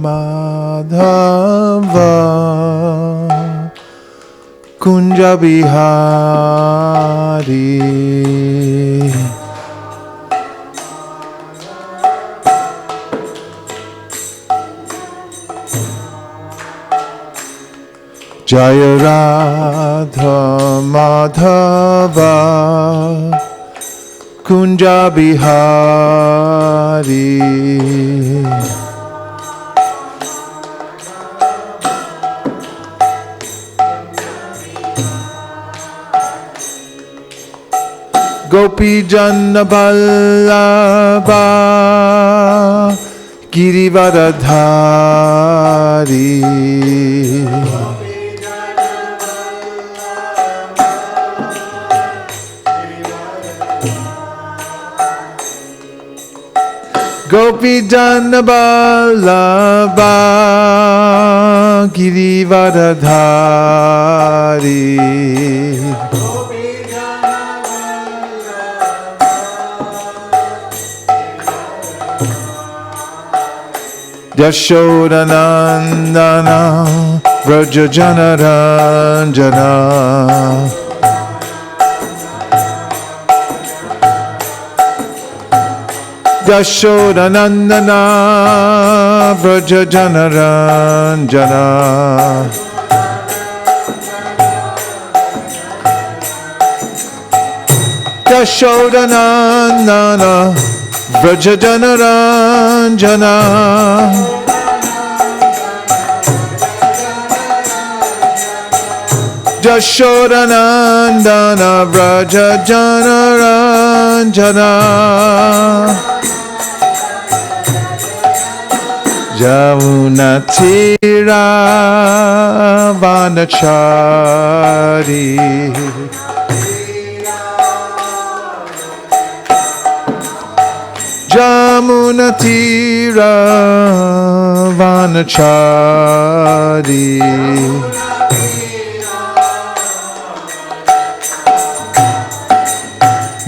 Madhava Kunja Bihari Jaya Radha Madhava Kunja Bihari Gopi Janna Vallabha Girivaradhari Gopi Janna Vallabha Girivaradhari Yashodanandana Vrajajanaranjana Yashodanandana Vrajajanaranjana Yashodanandana Vrajajanaranjana Yashodanandana Vrajajanaranjana Jamuna Tira Vanachari Jamuna Tira Vanachari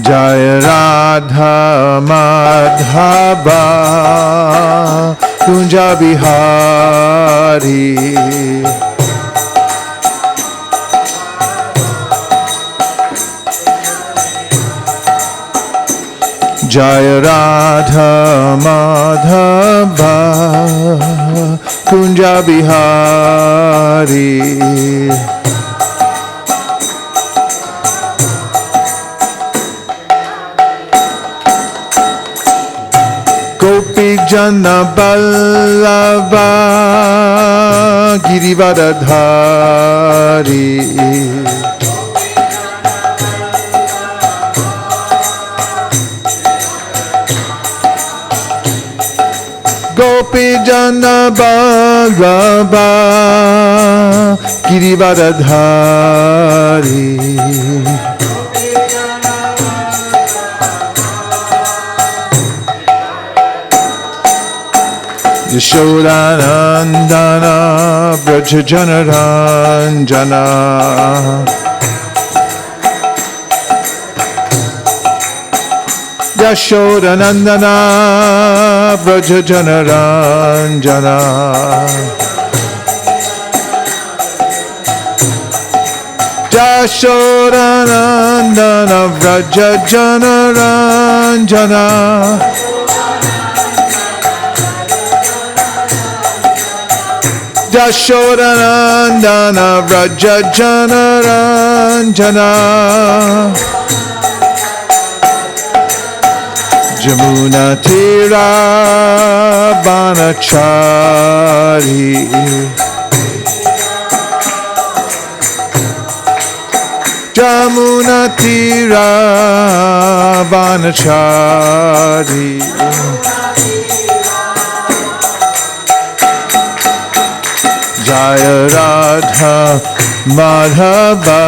Jaya Radha Madhava Kunja Bihari Jaya Radha Madhava Kunja Bihari Gopi Janna Vallabha Girivaradhari Gopi Janna Vallabha Girivaradhari Yashodanandana Vrajajanaranjana Yashodanandana Vrajajanaranjana Yashodanandana Vrajajanaranjana Yashodanandana Vrajajanaranjana Jamuna Tira Vanachari Jamuna Tira Vanachari Jaya Radha Madhava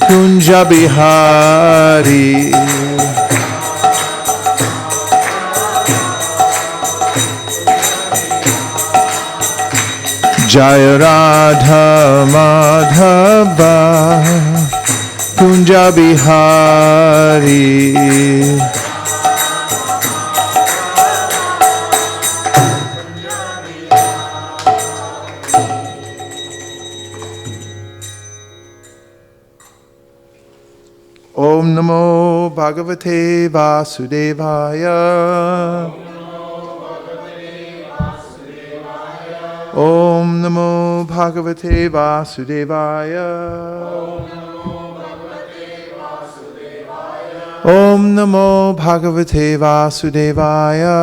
Kunja Bihari Jaya Radha Madhava Kunja Bihari bhagavate vasudevaya. Om namo bhagavate vasudevaya. Om namo bhagavate vasudevaya.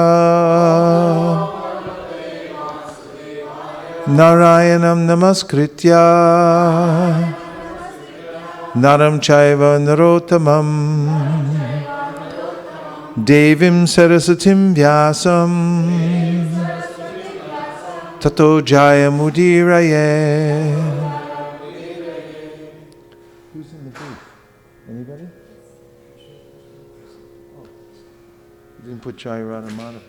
Narayanam namaskritya Naram chaiva narottamam Devim sarasatim vyasam Tato jaya mudiraye. Who's in the booth? Anybody? Oh. You didn't put Jaya Radha Madhava.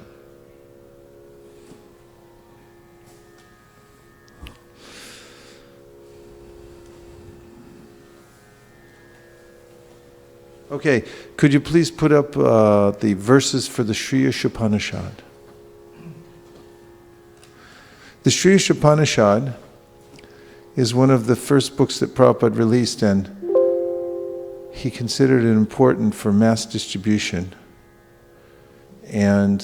Okay, could you please put up the verses for the Sri Upanishad? The Sri Upanishad is one of the first books that Prabhupada released, and he considered it important for mass distribution. And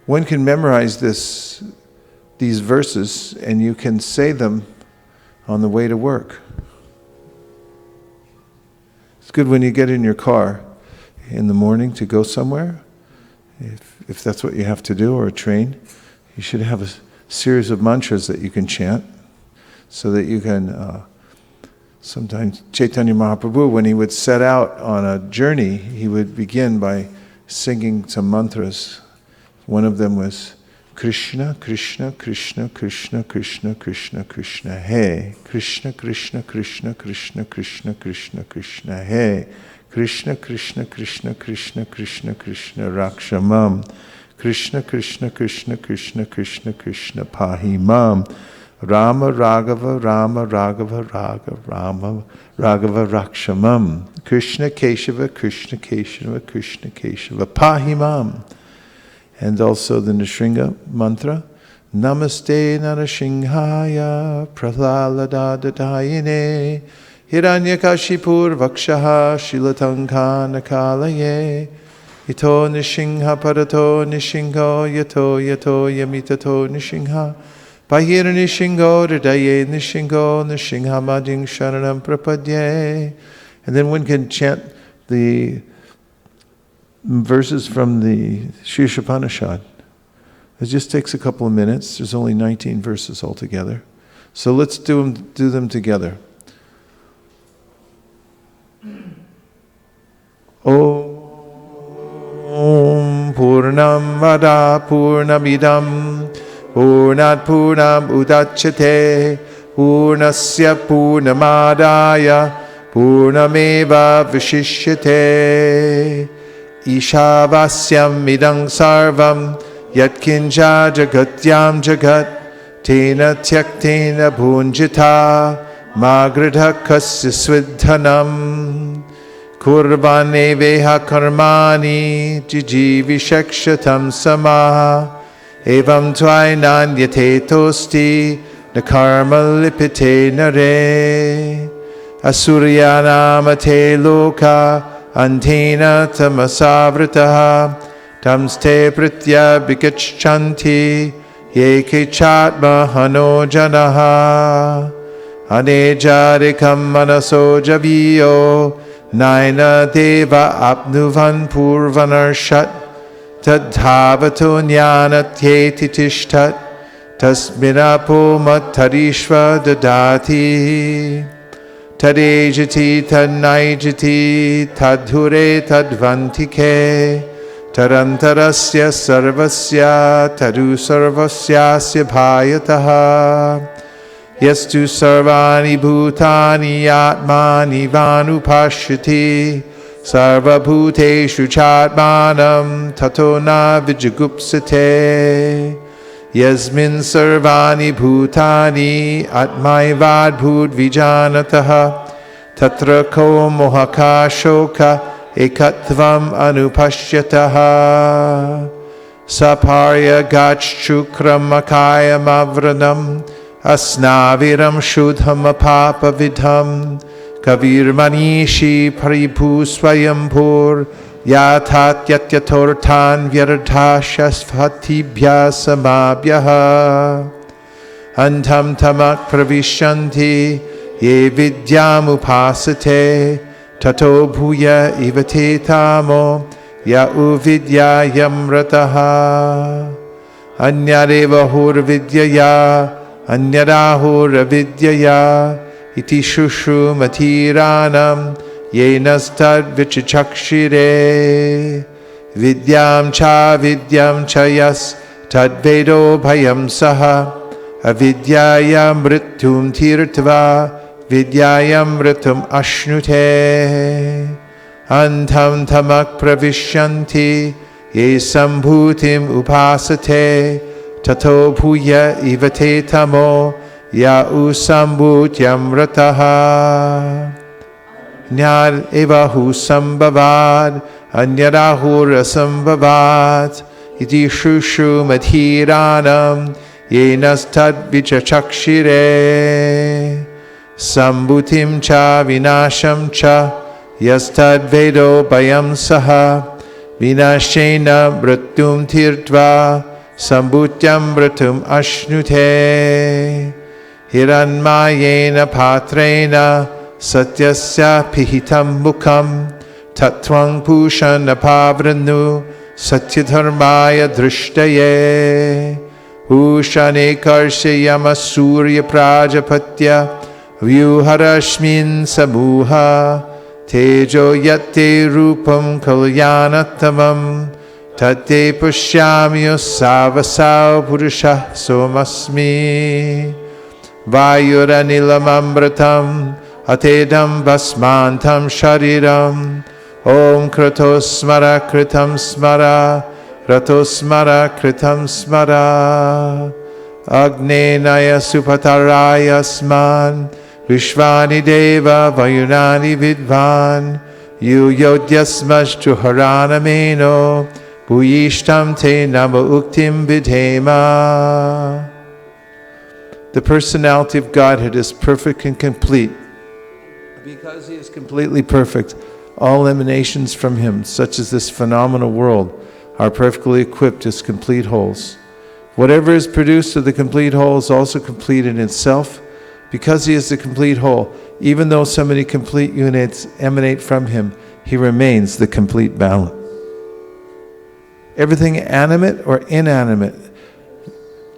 one can memorize these verses, and you can say them on the way to work. It's good when you get in your car in the morning to go somewhere, if that's what you have to do, or a train. You should have a series of mantras that you can chant so that you can, sometimes Chaitanya Mahaprabhu, when he would set out on a journey, he would begin by singing some mantras. One of them was Krishna, Krishna, Krishna, Krishna, Krishna, Krishna, Krishna, Hey. Krishna, Krishna, Krishna, Krishna, Krishna, Krishna, Krishna, Hey. Krishna, Krishna, Krishna, Krishna, Krishna, Krishna, Rakshamam. Krishna, Krishna, Krishna, Krishna, Krishna, Krishna, Pahimam. Rama, Raghava, Rama, Raghava, Rama, Raghava, Rakshamam. Krishna, Keshava, Krishna, Keshava, Krishna, Keshava, Pahimam. And also the Nrsimha mantra. Namaste Narashinghaya Prahladadayine Hiranyakashipur Vakshaha Shilatankanakalaye Ito Nrsimha Parato Nrsimho Yato Yamitato Nrsimha Pahir Nrsimho Hridaye Nrsimho Nrsimha Mading Sharanam Prapadye. And then one can chant the verses from the Sri Upanishad. It just takes a couple of minutes. There's only 19 verses altogether. So let's do them together. Om Purnam Vada Purnamidam Purnat Purnam Udachyate Purnasya Purnamadaya Purnameva Vishishyate Ishavasyam Idang Sarvam Yatkinja Jagatyam Jagat Tena Tyaktena Bhunjita Magridha Kasya Swidhanam Kurvane Veha Karmani Jijivi Shakshatam Samaha Evam Tvainan Yate Tosti Nakarma Lipite Nare Asuryanamate Loka Antena Tamasavritaha Tamste Pritya Bikachanti Yeke Chatma Hano Janaha Anejarikam Manaso Javiyo Naina Deva Apnuvan Purvanarshat Tadhavato Jnanatyeti Tishtat Tasminapo Matarishva Dadati Tadejati Tadnaijati Tadhure Tadvantike Tarantarasya Sarvasya Tadu Sarvasyasya Bhayataha Yastu Sarvani Bhutani Atmani Vanupashyati Sarva Bhuteshu Chatmanam Tato Na Vijagupsate Yasmin Sarvani Bhutani Atmaivad Bhut Vijanataha Tatra Ko Mohaka Shoka Ekatvam Anupashyataha Saparya Gachchukram Makaya Mavranam Asnaviram Shudham Apapa Vidham Kavir Manishi Paripu Swayambhur Yathat Yatyatortan Vyartha Shasvatibhya Samabhyaha Antam Tamak Pravishyanti Ye Vidyam Upasate Tato Bhuya Ivate Tamo Ya Uvidyayam Rataha Anyareva Hur Vidyaya Anyarahur Vidyaya Iti Shushu Matiranam Yenastad Vichichakshire Vidyam Cha Yas Tadvedo Bhayam Saha Avidyayam Mrityum Tirtva Vidyayam Mritum Ashnute Antam Tamak Pravishyanti Ye Sambhutim Upasate Tato Bhuya Ivate Tamo Ya Usambhutyam Rataha Nyar Evahu Sambhavad Anyarahur Sambhavad Iti Shushu Mathiranam Yenastad Vichachakshire Sambhutim Cha Vinasham Cha Yastad Vedo Bhayam Saha Vinashena Mrityum Tirtva Sambhutyam Mritum Ashnute Hiranmayena Patrena Satyasya Pihitam Mukham Tattvang Pushana Pavranu Satyadharmaya Drishtaye Ushane Karshayama Surya Prajapatya Vyuharashmin Samuha Tejo Yate Rupam Kalyanatamam Tate Pushyamyo Savasau Purusha Somasmi Vayuranilamambratam Atedam Basmantam Shariram Om Kratosmara Kritam Smara Kratosmara Kritam Smara Agnenaya Supataraya Sman Vishvani Deva Vayunani Vidvan Yu Yodyasmashtu Haranameno Bhuyishtam Te Nama Uktim Vidhema. The personality of Godhead is perfect and complete. Because He is completely perfect, all emanations from Him, such as this phenomenal world, are perfectly equipped as complete wholes. Whatever is produced of the complete whole is also complete in itself. Because He is the complete whole, even though so many complete units emanate from Him, He remains the complete balance. Everything animate or inanimate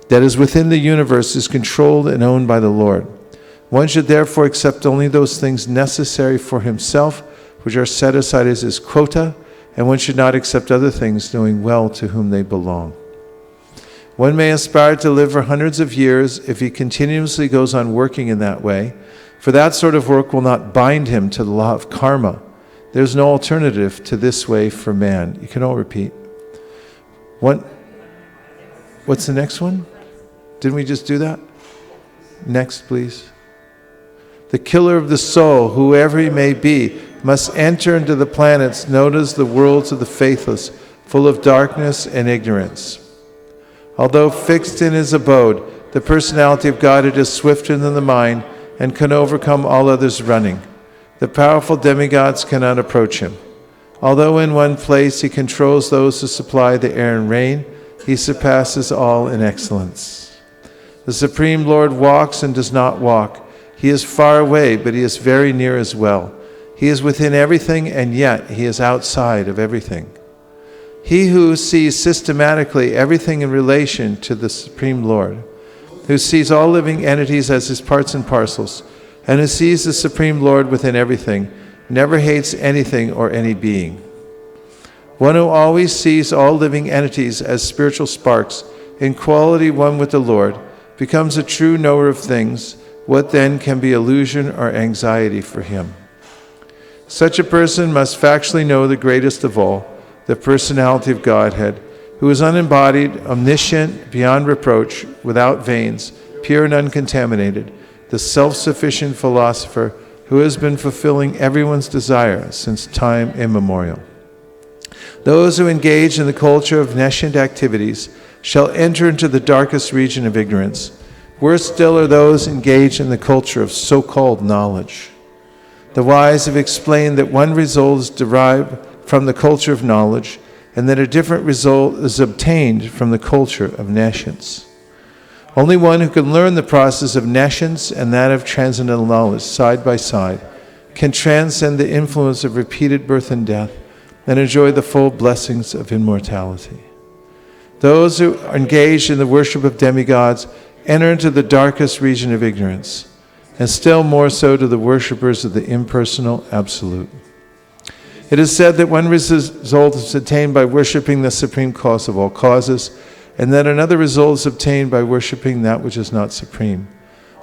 that is within the universe is controlled and owned by the Lord. One should therefore accept only those things necessary for himself, which are set aside as his quota, and one should not accept other things, knowing well to whom they belong. One may aspire to live for hundreds of years if he continuously goes on working in that way, for that sort of work will not bind him to the law of karma. There is no alternative to this way for man. You can all repeat. What's the next one? Didn't we just do that? Next, please. The killer of the soul, whoever he may be, must enter into the planets known as the worlds of the faithless, full of darkness and ignorance. Although fixed in his abode, the personality of Godhead is swifter than the mind and can overcome all others running. The powerful demigods cannot approach him. Although in one place he controls those who supply the air and rain, he surpasses all in excellence. The Supreme Lord walks and does not walk. He is far away, but he is very near as well. He is within everything, and yet he is outside of everything. He who sees systematically everything in relation to the Supreme Lord, who sees all living entities as his parts and parcels, and who sees the Supreme Lord within everything, never hates anything or any being. One who always sees all living entities as spiritual sparks, in quality one with the Lord, becomes a true knower of things. What then can be illusion or anxiety for him? Such a person must factually know the greatest of all, the personality of Godhead, who is unembodied, omniscient, beyond reproach, without veins, pure and uncontaminated, the self-sufficient philosopher who has been fulfilling everyone's desire since time immemorial. Those who engage in the culture of nescient activities shall enter into the darkest region of ignorance. Worse still are those engaged in the culture of so-called knowledge. The wise have explained that one result is derived from the culture of knowledge, and that a different result is obtained from the culture of nescience. Only one who can learn the process of nescience and that of transcendental knowledge side by side can transcend the influence of repeated birth and death and enjoy the full blessings of immortality. Those who are engaged in the worship of demigods enter into the darkest region of ignorance, and still more so to the worshippers of the impersonal Absolute. It is said that one result is attained by worshiping the supreme cause of all causes, and that another result is obtained by worshiping that which is not supreme.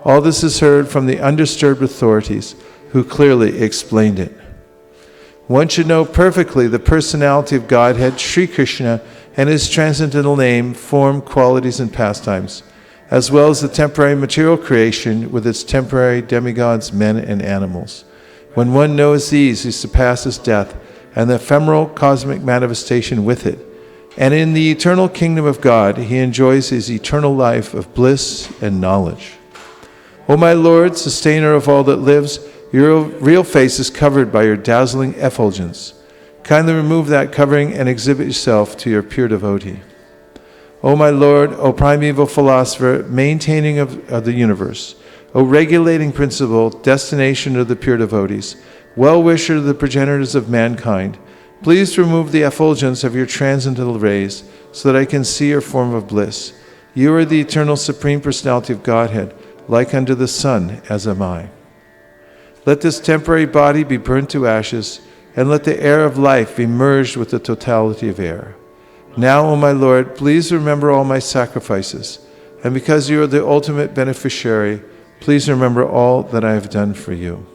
All this is heard from the undisturbed authorities who clearly explained it. One should know perfectly the personality of Godhead, Sri Krishna, and his transcendental name, form, qualities, and pastimes, as well as the temporary material creation with its temporary demigods, men, and animals. When one knows these, he surpasses death and the ephemeral cosmic manifestation with it. And in the eternal kingdom of God, he enjoys his eternal life of bliss and knowledge. O my Lord, sustainer of all that lives, your real face is covered by your dazzling effulgence. Kindly remove that covering and exhibit yourself to your pure devotee. O my Lord, O primeval philosopher, maintaining of the universe, O regulating principle, destination of the pure devotees, well-wisher of the progenitors of mankind, please remove the effulgence of your transcendental rays so that I can see your form of bliss. You are the eternal supreme personality of Godhead, like unto the sun, as am I. Let this temporary body be burnt to ashes, and let the air of life be merged with the totality of air. Now, O my Lord, please remember all my sacrifices, and because you are the ultimate beneficiary, please remember all that I have done for you.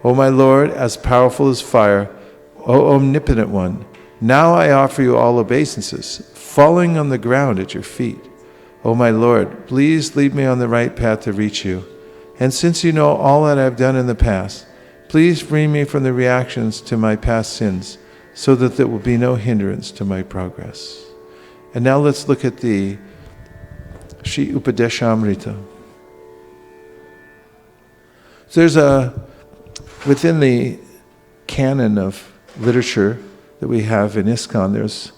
O my Lord, as powerful as fire, O omnipotent one, now I offer you all obeisances, falling on the ground at your feet. O my Lord, please lead me on the right path to reach you. And since you know all that I have done in the past, please free me from the reactions to my past sins, so that there will be no hindrance to my progress. And now let's look at the Sri Upadeshamrita. So there's within the canon of literature that we have in ISKCON, there's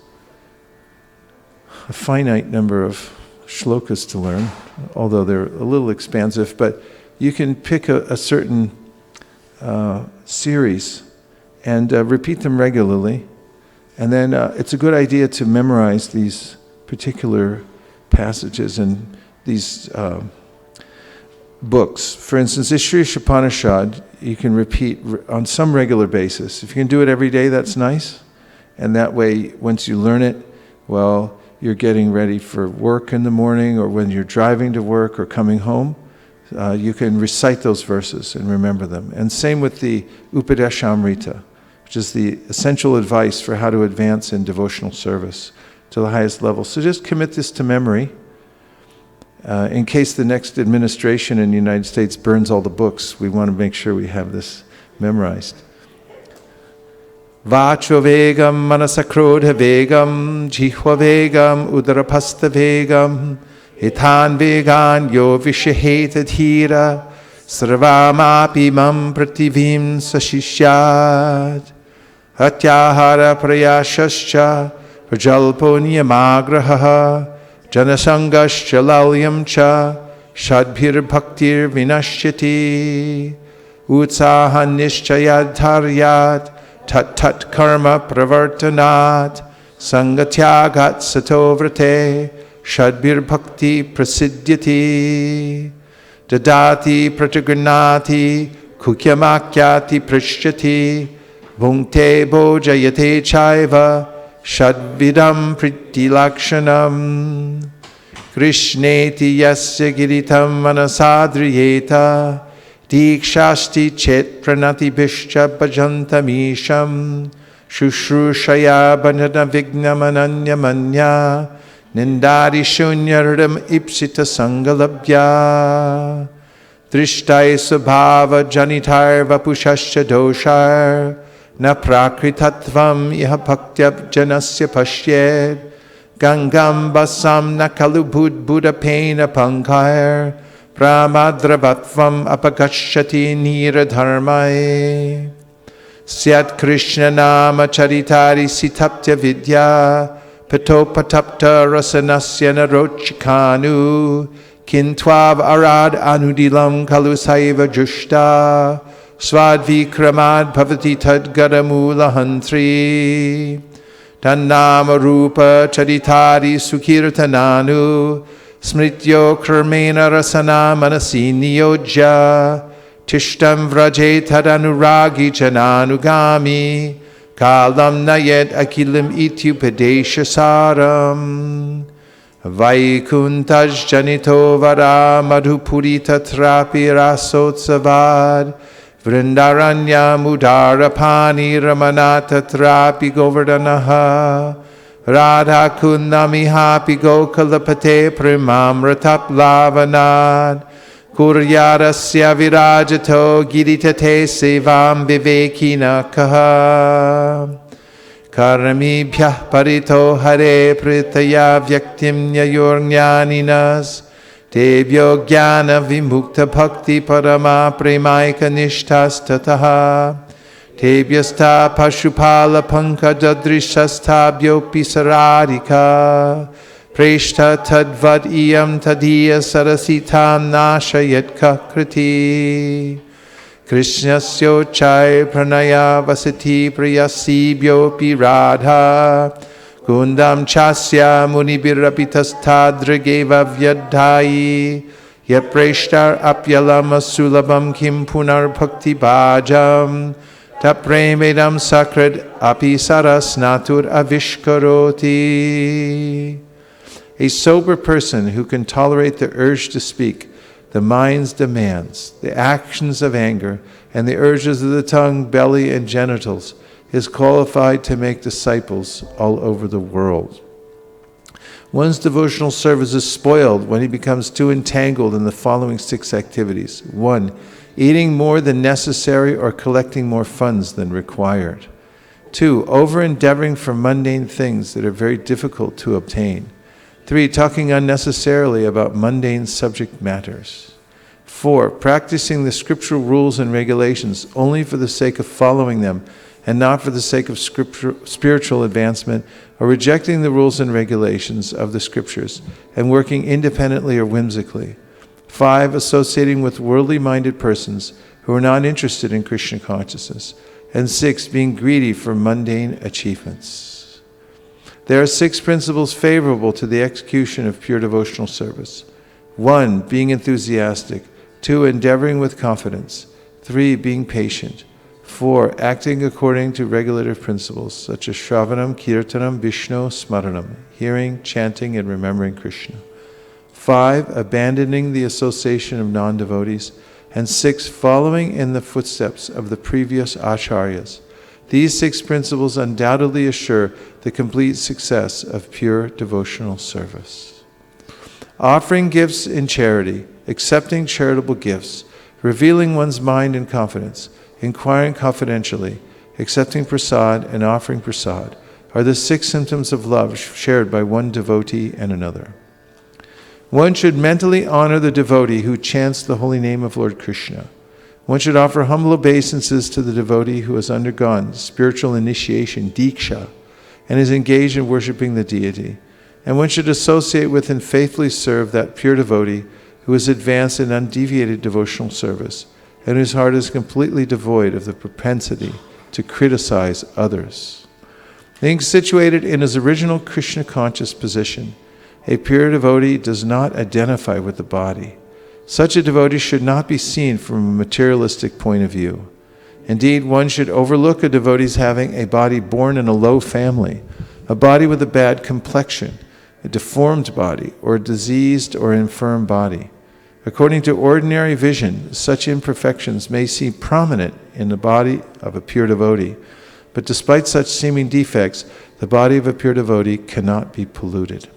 a finite number of shlokas to learn, although they're a little expansive, but you can pick a certain series and repeat them regularly. And then it's a good idea to memorize these particular passages and these books. For instance, Ishri Upanishad, you can repeat on some regular basis. If you can do it every day, that's nice. And that way, once you learn it, well, you're getting ready for work in the morning, or when you're driving to work or coming home, you can recite those verses and remember them. And same with the Upadeshamrita, which is the essential advice for how to advance in devotional service to the highest level. So just commit this to memory. In case the next administration in the United States burns all the books, we want to make sure we have this memorized. Vacho vegam manasakrodha vegam jihva vegam udarapasta vegam hitan vegan yo vishaheta dhira sarvamapi mam prativim sashishyad hatyahara prayashascha prajalpo niyamagraha janasangascha lalyam cha shadbhir bhaktir vinashyati utsahan nishchayad dharyat tat tat karma pravartanat sangatyagat satovrate shadbhir bhakti prasiddhyati dadati pratigrunati kukyamakyati prishyati bhunkte bhojayate chaiva shadvidam pritilakshanam krishneti yasya giritam manasadriyeta dikshasti chet pranati bhishcha bhajantamisham shushrusaya bandhana vignamananya manya nindari shunyardam ipsita sangalabhya drishtai subhava janitar vapushasya doshar na prakritatvam iha bhaktyab janasya pashyed gangam basam na kalubhud buddha pena pankar pramadravatvam apagashati niradharmai. Syat Krishna nama charitari sitaptya vidya patopatapta rasanasya narochikanu kintvav arad anudilam kalusaiva jushta svadvikramad bhavati tadgadamula hantri tannama rupa charitari sukirtananu smrityo karmena rasana manasi niyojya Tishtam vraje tadanuragi jananugami kalam nayet akilim ityupadesha saram vaikuntaj janito vara madhupuri tatrapi rasotsavad vrindaranya mudarapani ramana tatrapi govardhanaha radha kunnamihapi gokalapate primamratap lavanad Kuryarasya virajato giritate sevam vivekina kaha Karamibhyah parito hare pritaya vyaktim yayornyaninas Devyo jnana vimukta bhakti parama premaika nishtas tataha Tevyasta pashupala pankajadrishastabhyopi saradika Preshta tadvad iyam tadiya sarasitam nashayat kakriti Krishnasyo chai pranaya vasati priyasibhyopi radha Gundam chasya munibirapitasthadrageva vyadhayi Yat preshtar apyalam asulabam kim punar bhakti bhajam Tapremedam sakrad api saras natur avishkaroti. A sober person who can tolerate the urge to speak, the mind's demands, the actions of anger, and the urges of the tongue, belly, and genitals, is qualified to make disciples all over the world. One's devotional service is spoiled when he becomes too entangled in the following 6 activities. 1. Eating more than necessary or collecting more funds than required. 2. Over-endeavoring for mundane things that are very difficult to obtain. 3. Talking unnecessarily about mundane subject matters. 4. Practicing the scriptural rules and regulations only for the sake of following them and not for the sake of spiritual advancement, or rejecting the rules and regulations of the scriptures and working independently or whimsically. 5. Associating with worldly-minded persons who are not interested in Krishna consciousness. And 6. Being greedy for mundane achievements. There are 6 principles favorable to the execution of pure devotional service. 1. Being enthusiastic. 2. Endeavoring with confidence. 3. Being patient. 4. Acting according to regulative principles such as Shravanam, Kirtanam, Vishnu, Smaranam, hearing, chanting, and remembering Krishna. 5. Abandoning the association of non-devotees. And 6. Following in the footsteps of the previous acharyas. These 6 principles undoubtedly assure the complete success of pure devotional service. Offering gifts in charity, accepting charitable gifts, revealing one's mind in confidence, inquiring confidentially, accepting prasad, and offering prasad are the 6 symptoms of love shared by one devotee and another. One should mentally honor the devotee who chants the holy name of Lord Krishna. One should offer humble obeisances to the devotee who has undergone spiritual initiation, diksha, and is engaged in worshiping the deity. And one should associate with and faithfully serve that pure devotee who is advanced in undeviated devotional service and whose heart is completely devoid of the propensity to criticize others. Being situated in his original Krishna-conscious position, a pure devotee does not identify with the body. Such a devotee should not be seen from a materialistic point of view. Indeed, one should overlook a devotee's having a body born in a low family, a body with a bad complexion, a deformed body, or a diseased or infirm body. According to ordinary vision, such imperfections may seem prominent in the body of a pure devotee, but despite such seeming defects, the body of a pure devotee cannot be polluted.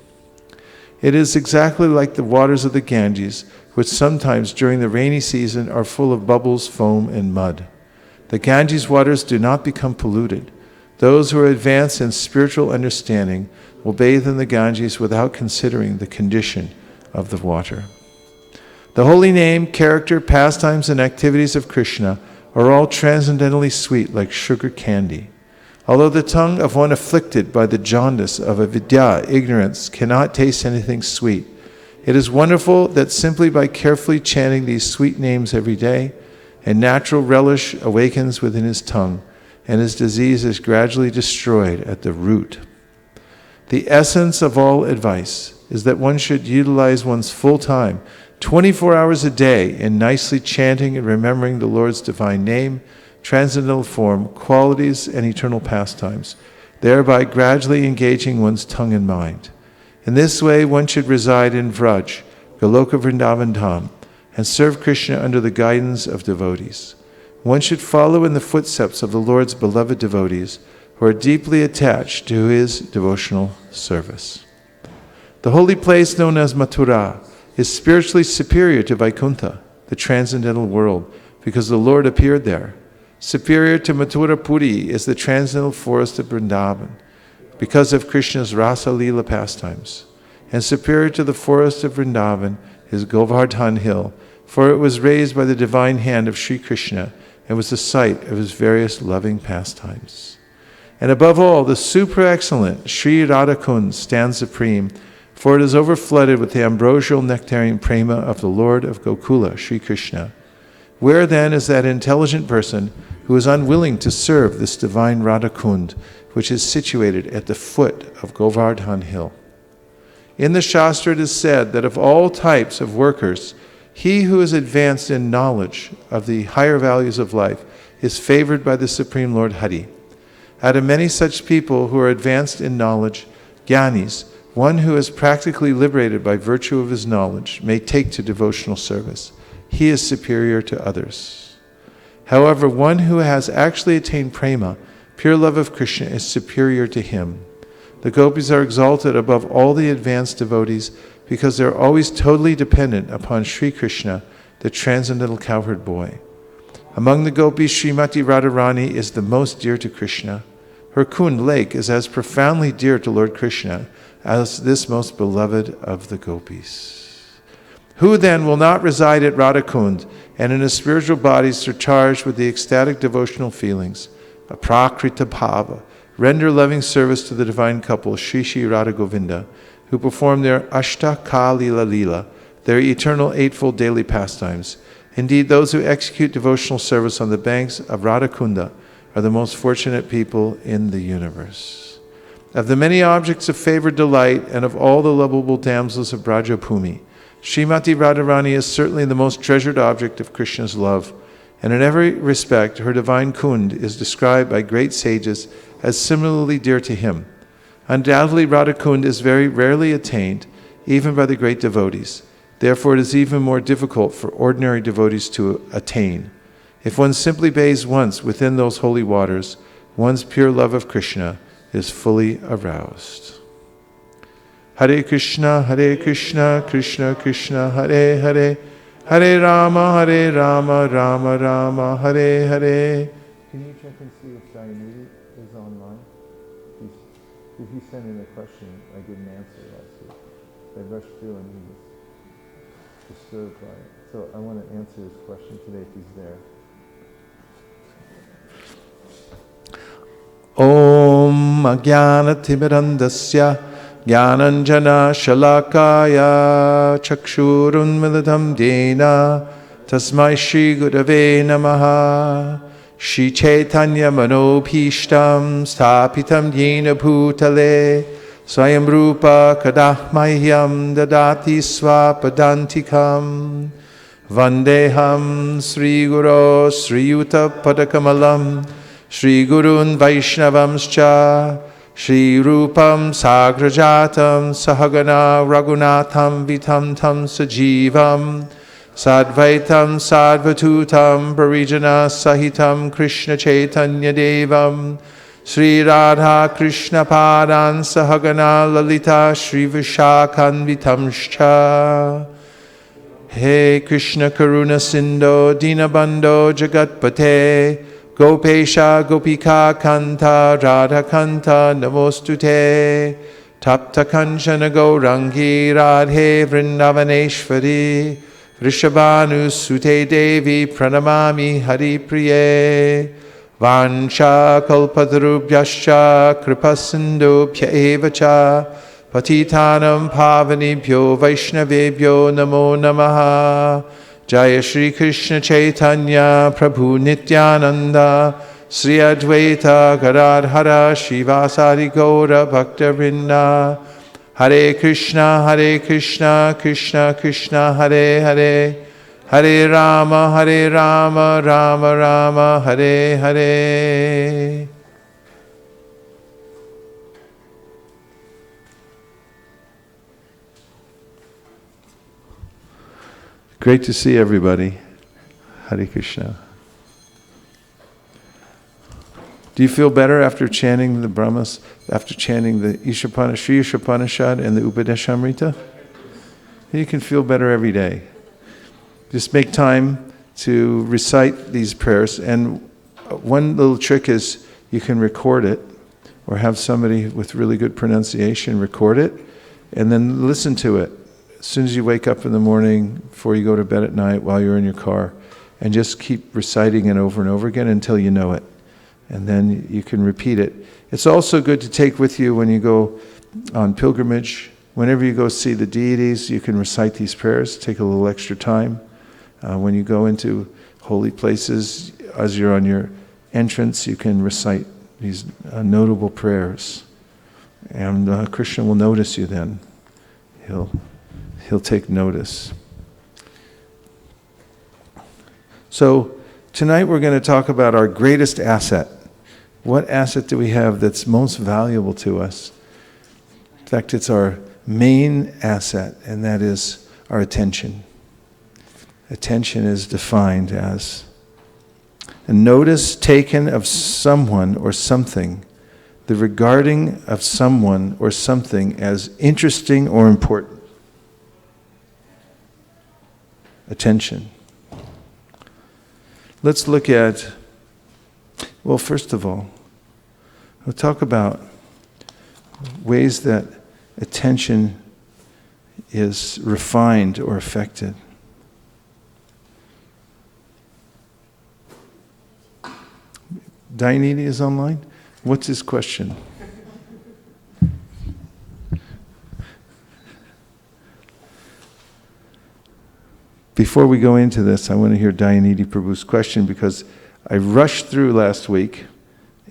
It is exactly like the waters of the Ganges, which sometimes during the rainy season are full of bubbles, foam, and mud. The Ganges waters do not become polluted. Those who are advanced in spiritual understanding will bathe in the Ganges without considering the condition of the water. The holy name, character, pastimes, and activities of Krishna are all transcendently sweet like sugar candy. Although the tongue of one afflicted by the jaundice of avidya, ignorance, cannot taste anything sweet, it is wonderful that simply by carefully chanting these sweet names every day, a natural relish awakens within his tongue, and his disease is gradually destroyed at the root. The essence of all advice is that one should utilize one's full time, 24 hours a day, in nicely chanting and remembering the Lord's divine name, transcendental form, qualities, and eternal pastimes, thereby gradually engaging one's tongue and mind. In this way, one should reside in Vraj, Goloka Vrindavan Dham, and serve Krishna under the guidance of devotees. One should follow in the footsteps of the Lord's beloved devotees who are deeply attached to his devotional service. The holy place known as Mathura is spiritually superior to Vaikuntha, the transcendental world, because the Lord appeared there. Superior to Mathura Puri is the transcendental forest of Vrindavan, because of Krishna's Rasa Leela pastimes. And superior to the forest of Vrindavan is Govardhan Hill, for it was raised by the divine hand of Sri Krishna and was the site of his various loving pastimes. And above all, the super-excellent Sri Radhakund stands supreme, for it is overflooded with the ambrosial nectarian prema of the Lord of Gokula, Sri Krishna. Where then is that intelligent person who is unwilling to serve this divine Radhakund, which is situated at the foot of Govardhan Hill? In the Shastra it is said that of all types of workers, he who is advanced in knowledge of the higher values of life is favored by the Supreme Lord Hari. Out of many such people who are advanced in knowledge, Gyanis, one who is practically liberated by virtue of his knowledge, may take to devotional service. He is superior to others. However, one who has actually attained prema, pure love of Krishna, is superior to him. The gopis are exalted above all the advanced devotees because they are always totally dependent upon Sri Krishna, the transcendental cowherd boy. Among the gopis, Srimati Radharani is the most dear to Krishna. Her Kund lake is as profoundly dear to Lord Krishna as this most beloved of the gopis. Who then will not reside at Radhakund and in his spiritual bodies surcharged with the ecstatic devotional feelings, aprakrita bhava, render loving service to the divine couple Shri Shri Radha Govinda, who perform their Ashta Kalila Lila, their eternal eightfold daily pastimes. Indeed, those who execute devotional service on the banks of Radhakunda are the most fortunate people in the universe. Of the many objects of favored delight and of all the lovable damsels of Brajabhumi, Srimati Radharani is certainly the most treasured object of Krishna's love, and in every respect her divine Kund is described by great sages as similarly dear to him. Undoubtedly, Radhakund is very rarely attained, even by the great devotees. Therefore, it is even more difficult for ordinary devotees to attain. If one simply bathes once within those holy waters, one's pure love of Krishna is fully aroused. Hare Krishna, Krishna Krishna, Hare Hare, Hare Rama, Rama Rama, Hare Hare. Can you check and see if Dayamiti is online? If he sent in a question, I didn't answer last week. I rushed through and he was disturbed by it. So I want to answer his question today if he's there. Om Ajnana Timirandasya Jnananjana Shalakaya Chakshurunmilitam Dena Tasmai Shri Gurave Namaha Shri Chaitanya Manobhishtam Sthapitam Yena Bhutale Swayam Rupa Kadahmahyam Dadati Swapadantikam Vandeham Sri Guru Sri Yuta Padakamalam Shri Gurun Vaishnavamscha Shri Rupam Sagrajatam Sahagana Raghunatham Vitam Tam Sajivam Sadvaitam Sadvatutam Parijana Sahitam Krishna Chaitanya Devam Sri Radha Krishna Padan Sahagana Lalita Shri Vishakhan Vitamscha. He Krishna Karuna Sindho Dinabandho Jagatpate Gopesha Gopika Kanta Radha Kanta Namostute Tapta Kanchana Gaurangi Radhe Vrindavaneshwari Vrishabhanu Sute Devi Pranamami Hari Priye Vansha Kalpatarubhyascha Kripasindubhya Evacha Patitanam Pavanibhyo Vaishnavebhyo Namo Namaha Jaya Shri Krishna Chaitanya Prabhu Nityananda Sri Advaita Gadadhara Shivasari Gaura Bhakta Vrinda Hare Krishna, Krishna Krishna, Hare Hare, Hare Rama, Rama Rama, Hare Hare. Great to see everybody. Hare Krishna. Do you feel better after chanting the Brahmas, after chanting the Sri Ishapanishad and the Upadeshamrita? You can feel better every day. Just make time to recite these prayers. And one little trick is you can record it or have somebody with really good pronunciation record it and then listen to it as soon as you wake up in the morning, before you go to bed at night, while you're in your car, and just keep reciting it over and over again until you know it. And then you can repeat it. It's also good to take with you when you go on pilgrimage. Whenever you go see the deities, you can recite these prayers. Take a little extra time. When you go into holy places, as you're on your entrance, you can recite these notable prayers. And Krishna will notice you then. He'll take notice. So tonight we're going to talk about our greatest asset. What asset do we have that's most valuable to us? In fact, it's our main asset, and that is our attention. Attention is defined as a notice taken of someone or something, the regarding of someone or something as interesting or important. Attention. Let's look at, well, first of all, we'll talk about ways that attention is refined or affected. Dayanidhi is online? What's his question? Before we go into this, I want to hear Dayanidhi Prabhu's question because I rushed through last week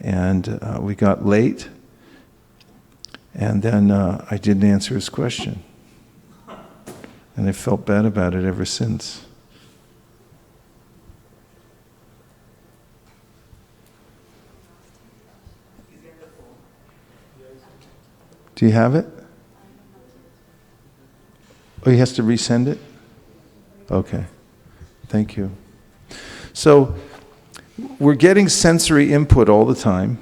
and we got late and then I didn't answer his question. And I felt bad about it ever since. Do you have it? Oh, he has to resend it? Okay. Thank you. So, we're getting sensory input all the time.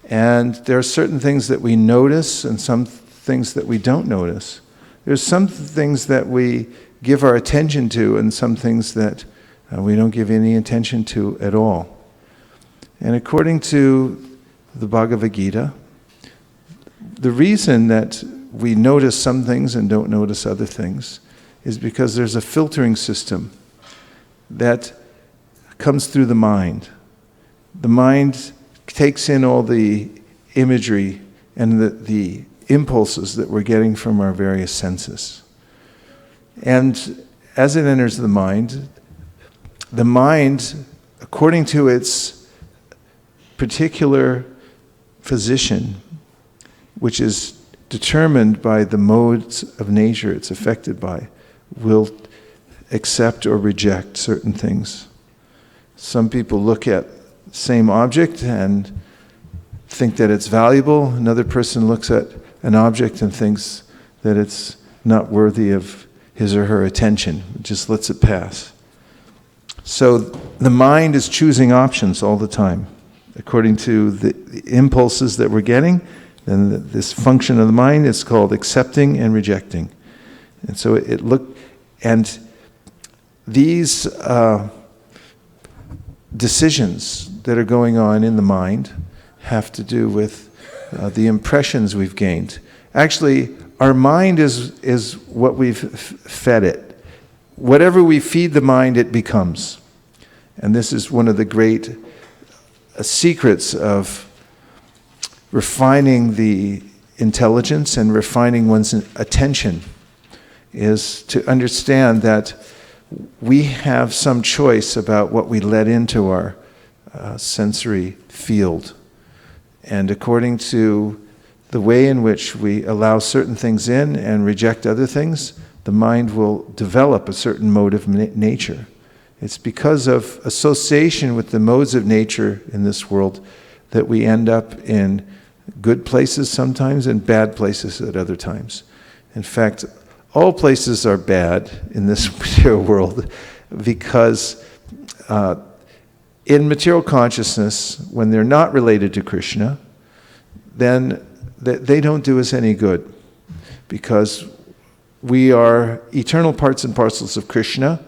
And there are certain things that we notice and some things that we don't notice. There's some things that we give our attention to and some things that we don't give any attention to at all. And according to the Bhagavad Gita, the reason that we notice some things and don't notice other things is because there's a filtering system that comes through the mind. The mind takes in all the imagery and the impulses that we're getting from our various senses. And as it enters the mind, according to its particular position, which is determined by the modes of nature it's affected by, will accept or reject certain things. Some people look at the same object and think that it's valuable. Another person looks at an object and thinks that it's not worthy of his or her attention. Just lets it pass. So the mind is choosing options all the time, according to the impulses that we're getting. And this function of the mind is called accepting and rejecting. And so and these decisions that are going on in the mind have to do with the impressions we've gained. Actually, our mind is what we've fed it. whatever we feed the mind, it becomes. And this is one of the great secrets of refining the intelligence and refining one's attention, is to understand that we have some choice about what we let into our sensory field. And according to the way in which we allow certain things in and reject other things, the mind will develop a certain mode of nature. It's because of association with the modes of nature in this world that we end up in good places sometimes and bad places at other times. In fact, all places are bad in this material world because in material consciousness, when they're not related to Krishna, then they don't do us any good, because we are eternal parts and parcels of Krishna.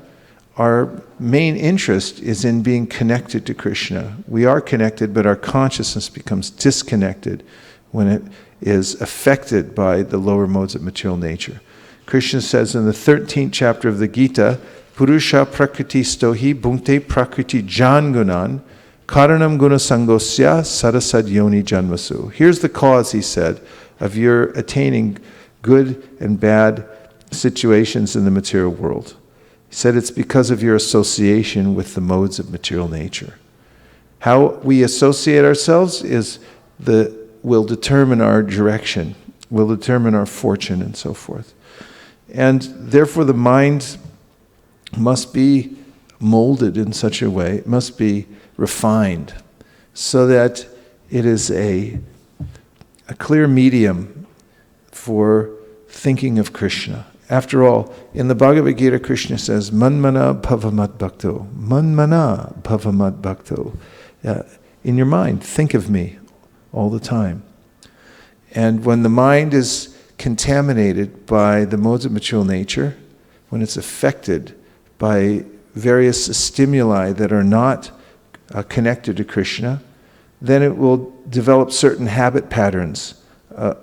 Our main interest is in being connected to Krishna. We are connected, but our consciousness becomes disconnected when it is affected by the lower modes of material nature. Krishna says in the 13th chapter of the Gita, Purusha prakriti stohi bhunkte prakriti jangunan karanam guna sangosya sarasad yoni janmasu. Here's the cause, he said, of your attaining good and bad situations in the material world. He said it's because of your association with the modes of material nature. How we associate ourselves will determine our direction, will determine our fortune, and so forth. And therefore the mind must be molded in such a way, it must be refined, so that it is a clear medium for thinking of Krishna. After all, in the Bhagavad Gita, Krishna says, Manmana bhavamad bhakto. Manmana bhavamad bhakto. In your mind, think of me all the time. And when the mind is contaminated by the modes of material nature, when it's affected by various stimuli that are not connected to Krishna, then it will develop certain habit patterns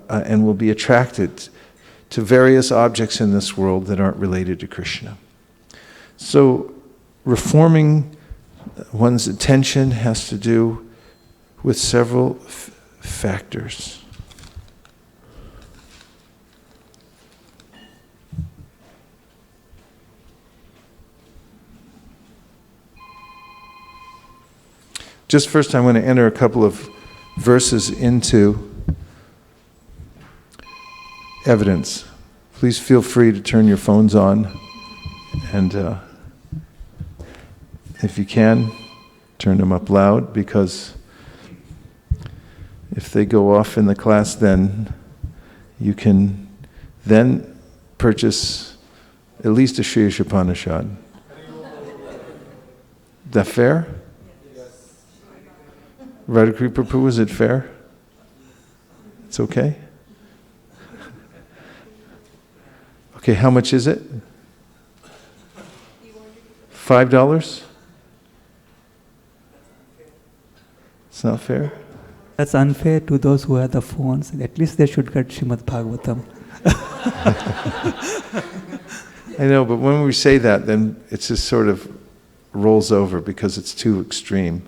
and will be attracted to various objects in this world that aren't related to Krishna. So reforming one's attention has to do with several factors. Just first I'm going to enter a couple of verses into evidence. Please feel free to turn your phones on, and if you can, turn them up loud, because if they go off in the class, then you can then purchase at least a Sri Upanishad. Is that fair? Radhakri Prabhu, is it fair? It's okay? Okay, how much is it? $5? It's not fair? That's unfair to those who have the phones. At least they should get Srimad Bhagavatam. I know, but when we say that, then it just sort of rolls over because it's too extreme.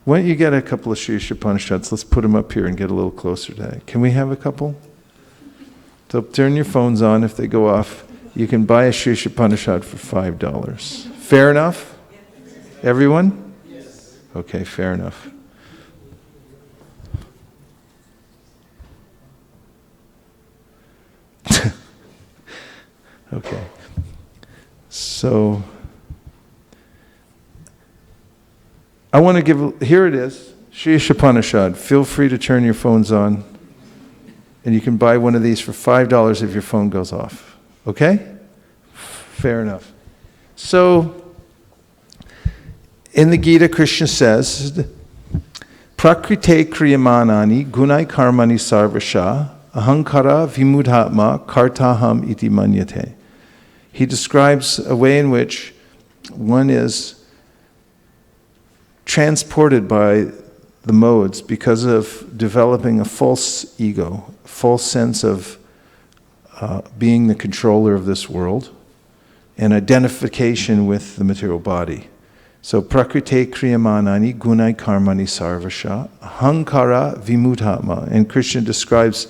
Why don't you get a couple of Sri Upanishads? Let's put them up here and get a little closer to that. Can we have a couple? So turn your phones on. If they go off, you can buy a Sri Upanishad for $5. Fair enough? Everyone? Yes. Okay, fair enough. Okay. So I want to give, here it is, Sri Upanishad. Feel free to turn your phones on, and you can buy one of these for $5 if your phone goes off. Okay? Fair enough. So, in the Gita, Krishna says, Prakrite kriyamanani gunai karmani sarvasha ahankara vimudhatma kartaham iti manyate. He describes a way in which one is transported by the modes because of developing a false ego, a false sense of being the controller of this world. and identification with the material body. So prakrite kriyamanani gunai karmani sarvasha hankara vimuthatma. And Krishna describes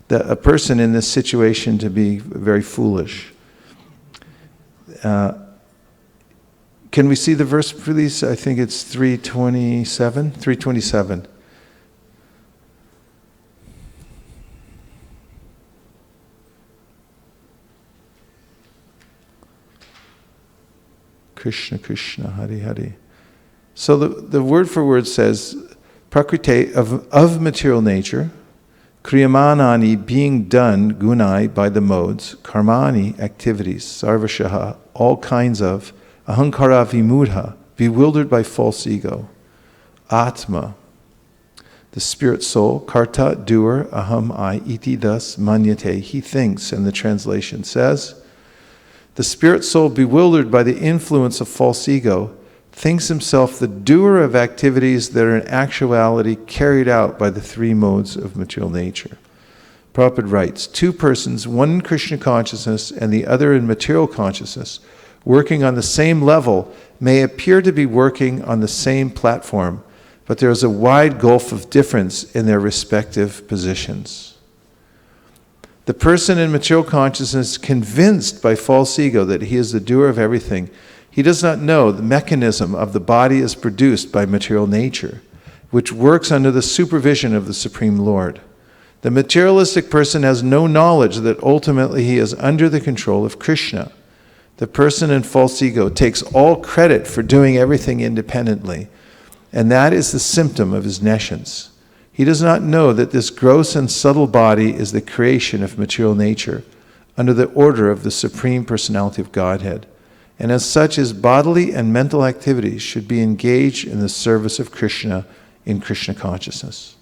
a person in this situation to be very foolish. Can we see the verse, please? I think it's 327. 327. Krishna, Krishna, Hari, Hari. So the word for word says, prakrite, of material nature, kriyamanani, being done, gunai, by the modes, karmani, activities, sarvashaha, all kinds of, ahankara vimudha, bewildered by false ego, atma, the spirit soul, karta, doer, aham, I, iti, thus, manyate, he thinks, and the translation says, the spirit soul, bewildered by the influence of false ego, thinks himself the doer of activities that are in actuality carried out by the three modes of material nature. Prabhupada writes, two persons, one in Krishna consciousness and the other in material consciousness, working on the same level, may appear to be working on the same platform, but there is a wide gulf of difference in their respective positions. The person in material consciousness, convinced by false ego that he is the doer of everything, he does not know the mechanism of the body is produced by material nature, which works under the supervision of the Supreme Lord. The materialistic person has no knowledge that ultimately he is under the control of Krishna. The person in false ego takes all credit for doing everything independently, and that is the symptom of his nescience. He does not know that this gross and subtle body is the creation of material nature under the order of the Supreme Personality of Godhead, and as such his bodily and mental activities should be engaged in the service of Krishna in Krishna consciousness.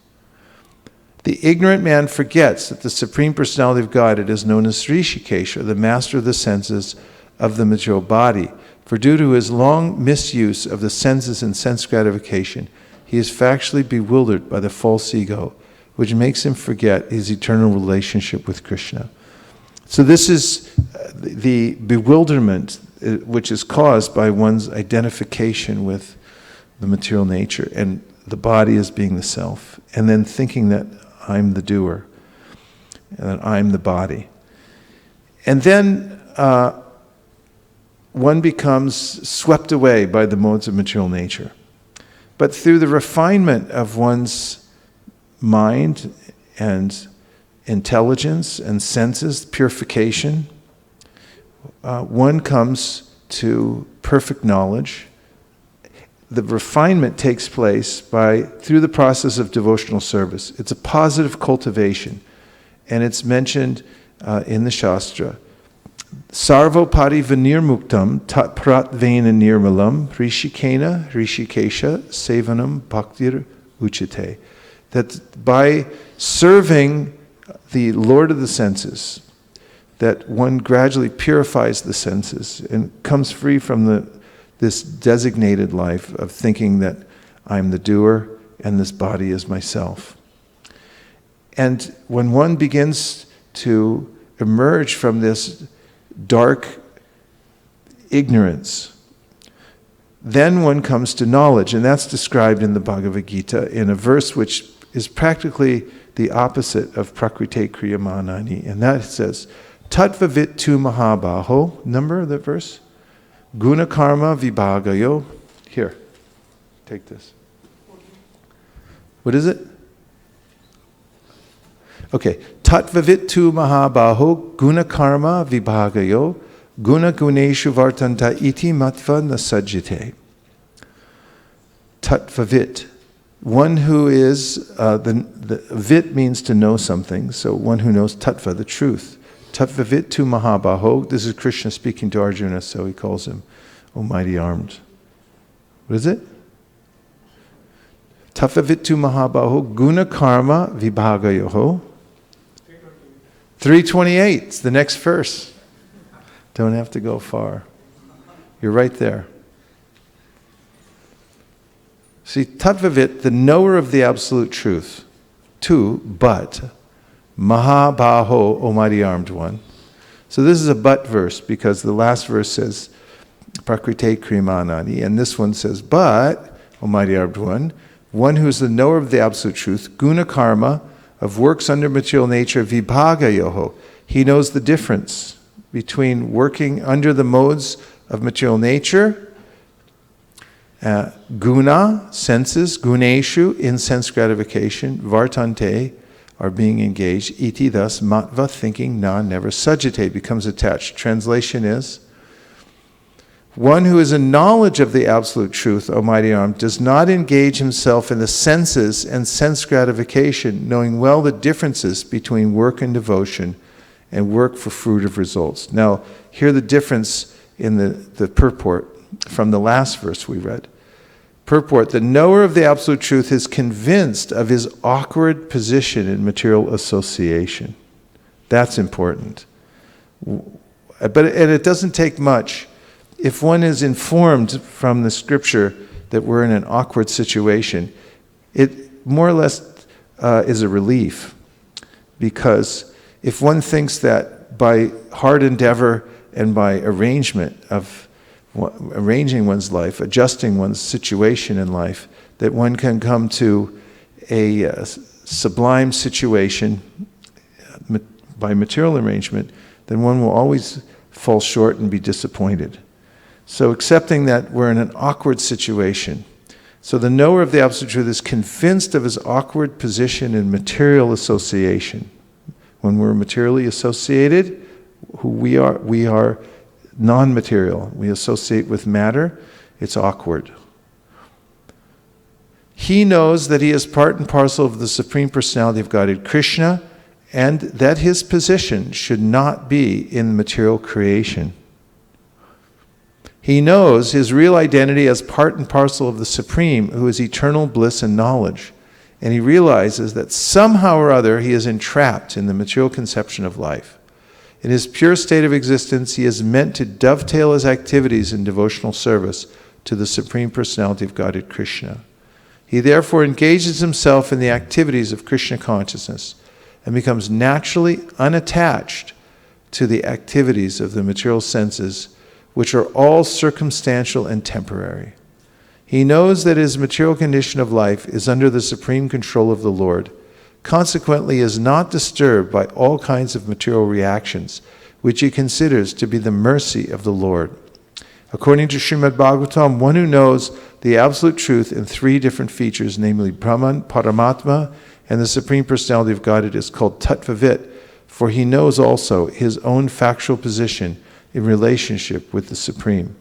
The ignorant man forgets that the Supreme Personality of Godhead is known as Rishikesh, or the master of the senses of the material body, for due to his long misuse of the senses and sense gratification, he is factually bewildered by the false ego, which makes him forget his eternal relationship with Krishna. So this is the bewilderment which is caused by one's identification with the material nature and the body as being the self, and then thinking that I'm the doer and that I'm the body. And then one becomes swept away by the modes of material nature. But through the refinement of one's mind and intelligence and senses, purification, one comes to perfect knowledge. The refinement takes place through the process of devotional service. It's a positive cultivation, and it's mentioned in the Shastra. Sarvopari vinirmuktam tat pratvena nirmalam rishikena rishikesha sevanam bhaktir uchite. That by serving the Lord of the senses, that one gradually purifies the senses and comes free from this designated life of thinking that I'm the doer and this body is myself. And when one begins to emerge from this dark ignorance, then one comes to knowledge, and that's described in the Bhagavad Gita in a verse which is practically the opposite of prakrite kriyamanani, and that says, Tatvavit tu mahabaho, number of that verse? Guna karma vibhagayo. Here, take this. What is it? Okay. Tatvavit tu mahabaho guna karma vibhagayo guna guneshu vartanta iti matva nasajjite. Tatvavit. One who is, the vit means to know something, so one who knows tattva, the truth. Tatvavit tu mahabaho. This is Krishna speaking to Arjuna, so he calls him Almighty Armed. What is it? Tatvavit tu mahabaho guna karma vibhagayoho. 328, it's the next verse. Don't have to go far. You're right there. See, Tattvavit, the knower of the absolute truth. Two, but, Mahabaho, Almighty Armed One. So this is a but verse, because the last verse says, Prakrite krimanani, and this one says, but, Almighty Arjuna, one who is the knower of the absolute truth, guna karma, of works under material nature, vibhaga yoho. He knows the difference between working under the modes of material nature, guna, senses, guneshu, in sense gratification, vartante, are being engaged, iti, thus, matva, thinking, na, never, sajitate, becomes attached. Translation is, one who is in knowledge of the absolute truth, O mighty arm, does not engage himself in the senses and sense gratification, knowing well the differences between work and devotion and work for fruit of results. Now, hear the difference in the purport from the last verse we read. Purport, the knower of the absolute truth is convinced of his awkward position in material association. That's important. And it doesn't take much. If one is informed from the scripture that we're in an awkward situation, it more or less is a relief. Because if one thinks that by hard endeavor and by arrangement of arranging one's life, adjusting one's situation in life, that one can come to a sublime situation by material arrangement, then one will always fall short and be disappointed. So accepting that we're in an awkward situation. So the knower of the absolute truth is convinced of his awkward position in material association. When we're materially associated, who we are non-material. We associate with matter, it's awkward. He knows that he is part and parcel of the Supreme Personality of Godhead, Krishna, and that his position should not be in material creation. He knows his real identity as part and parcel of the Supreme, who is eternal bliss and knowledge. And he realizes that somehow or other he is entrapped in the material conception of life. In his pure state of existence, he is meant to dovetail his activities in devotional service to the Supreme Personality of Godhead, Krishna. He therefore engages himself in the activities of Krishna consciousness and becomes naturally unattached to the activities of the material senses, which are all circumstantial and temporary. He knows that his material condition of life is under the supreme control of the Lord. Consequently, is not disturbed by all kinds of material reactions, which he considers to be the mercy of the Lord. According to Srimad Bhagavatam, one who knows the absolute truth in three different features, namely Brahman, Paramatma, and the Supreme Personality of Godhead, is called Tattvavit, for he knows also his own factual position in relationship with the Supreme.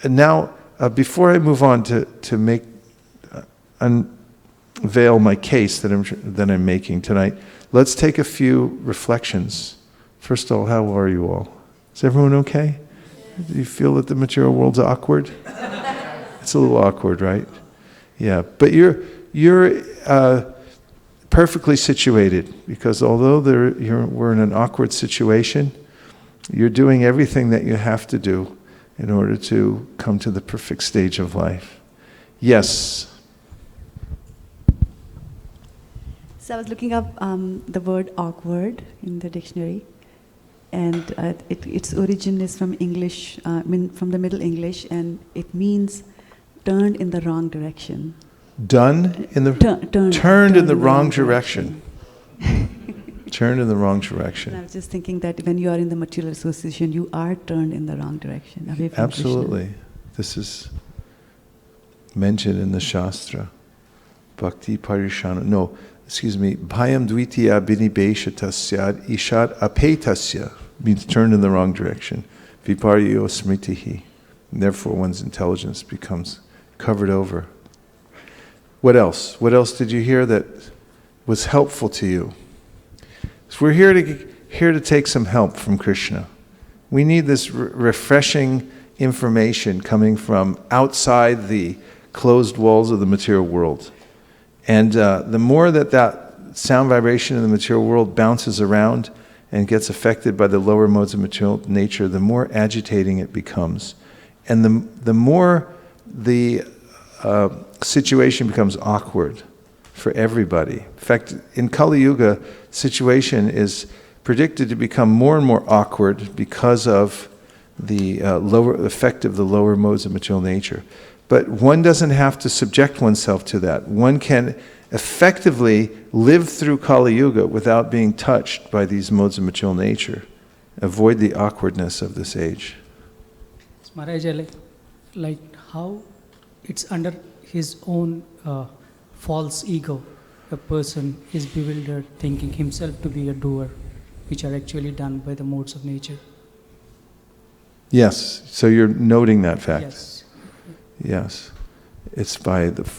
And now, before I move on to make unveil my case that I'm making tonight, let's take a few reflections. First of all, how are you all? Is everyone okay? Do you feel that the material world's awkward? It's a little awkward, right? Yeah, but you're perfectly situated, because although we're in an awkward situation, you're doing everything that you have to do in order to come to the perfect stage of life. Yes? So I was looking up the word awkward in the dictionary, and its origin is from English, from the Middle English, and it means turned in the wrong direction. Turned in the wrong direction. Turned in the wrong direction. And I was just thinking that when you are in the material association, you are turned in the wrong direction, away from Absolutely. Krishna. This is mentioned in the Shastra. Bhakti parishana. No, excuse me. Bhayam dvitiya binibeshatasyad ishad apetasya means turned in the wrong direction. Viparyo smritihi. Therefore, one's intelligence becomes covered over. What else? What else did you hear that was helpful to you? So we're here to take some help from Krishna. We need this refreshing information coming from outside the closed walls of the material world. And the more that sound vibration in the material world bounces around and gets affected by the lower modes of material nature, the more agitating it becomes. And the more the situation becomes awkward for everybody. In fact, in Kali Yuga, situation is predicted to become more and more awkward because of the lower effect of the lower modes of material nature. But one doesn't have to subject oneself to that. One can effectively live through Kali Yuga without being touched by these modes of material nature. Avoid the awkwardness of this age. Maharaj, like how it's under his own false ego. A person is bewildered, thinking himself to be a doer, which are actually done by the modes of nature. Yes, so you're noting that fact. Yes. Yes. It's by the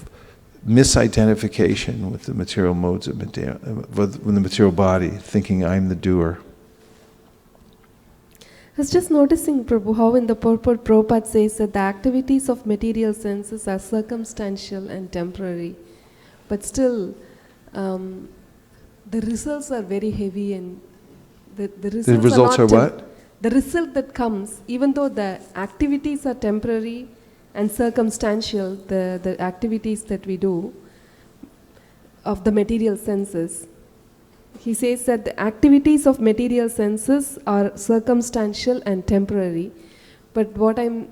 misidentification with the material modes of with the material body, thinking I'm the doer. I was just noticing, Prabhu, how in the purport Prabhupada says that the activities of material senses are circumstantial and temporary, but still the results are very heavy, and the results are what? The result that comes, even though the activities are temporary and circumstantial, the activities that we do of the material senses, he says that the activities of material senses are circumstantial and temporary. But what I'm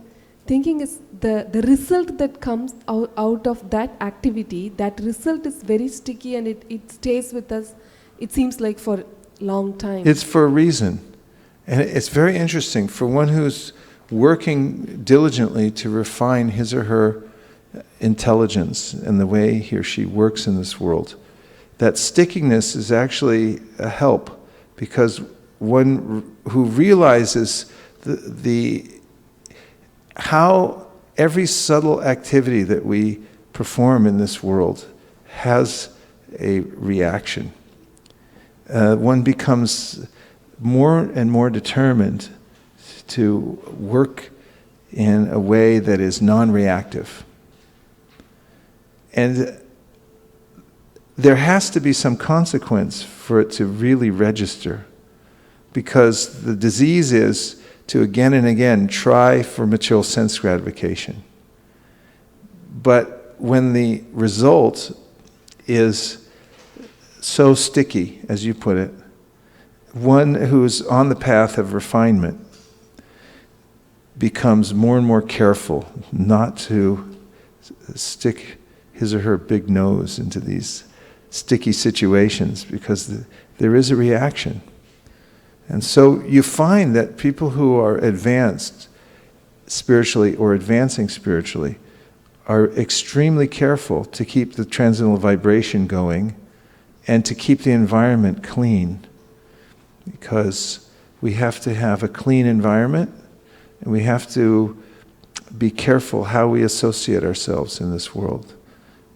thinking is the result that comes out of that activity, that result is very sticky, and it stays with us, it seems like for a long time. It's for a reason. And it's very interesting for one who's working diligently to refine his or her intelligence and the way he or she works in this world. That stickiness is actually a help, because one who realizes how every subtle activity that we perform in this world has a reaction. One becomes more and more determined to work in a way that is non-reactive. And there has to be some consequence for it to really register, because the disease is to again and again try for material sense gratification. But when the result is so sticky, as you put it, one who's on the path of refinement becomes more and more careful not to stick his or her big nose into these sticky situations, because there is a reaction. And so you find that people who are advanced spiritually or advancing spiritually are extremely careful to keep the transcendental vibration going and to keep the environment clean, because we have to have a clean environment, and we have to be careful how we associate ourselves in this world.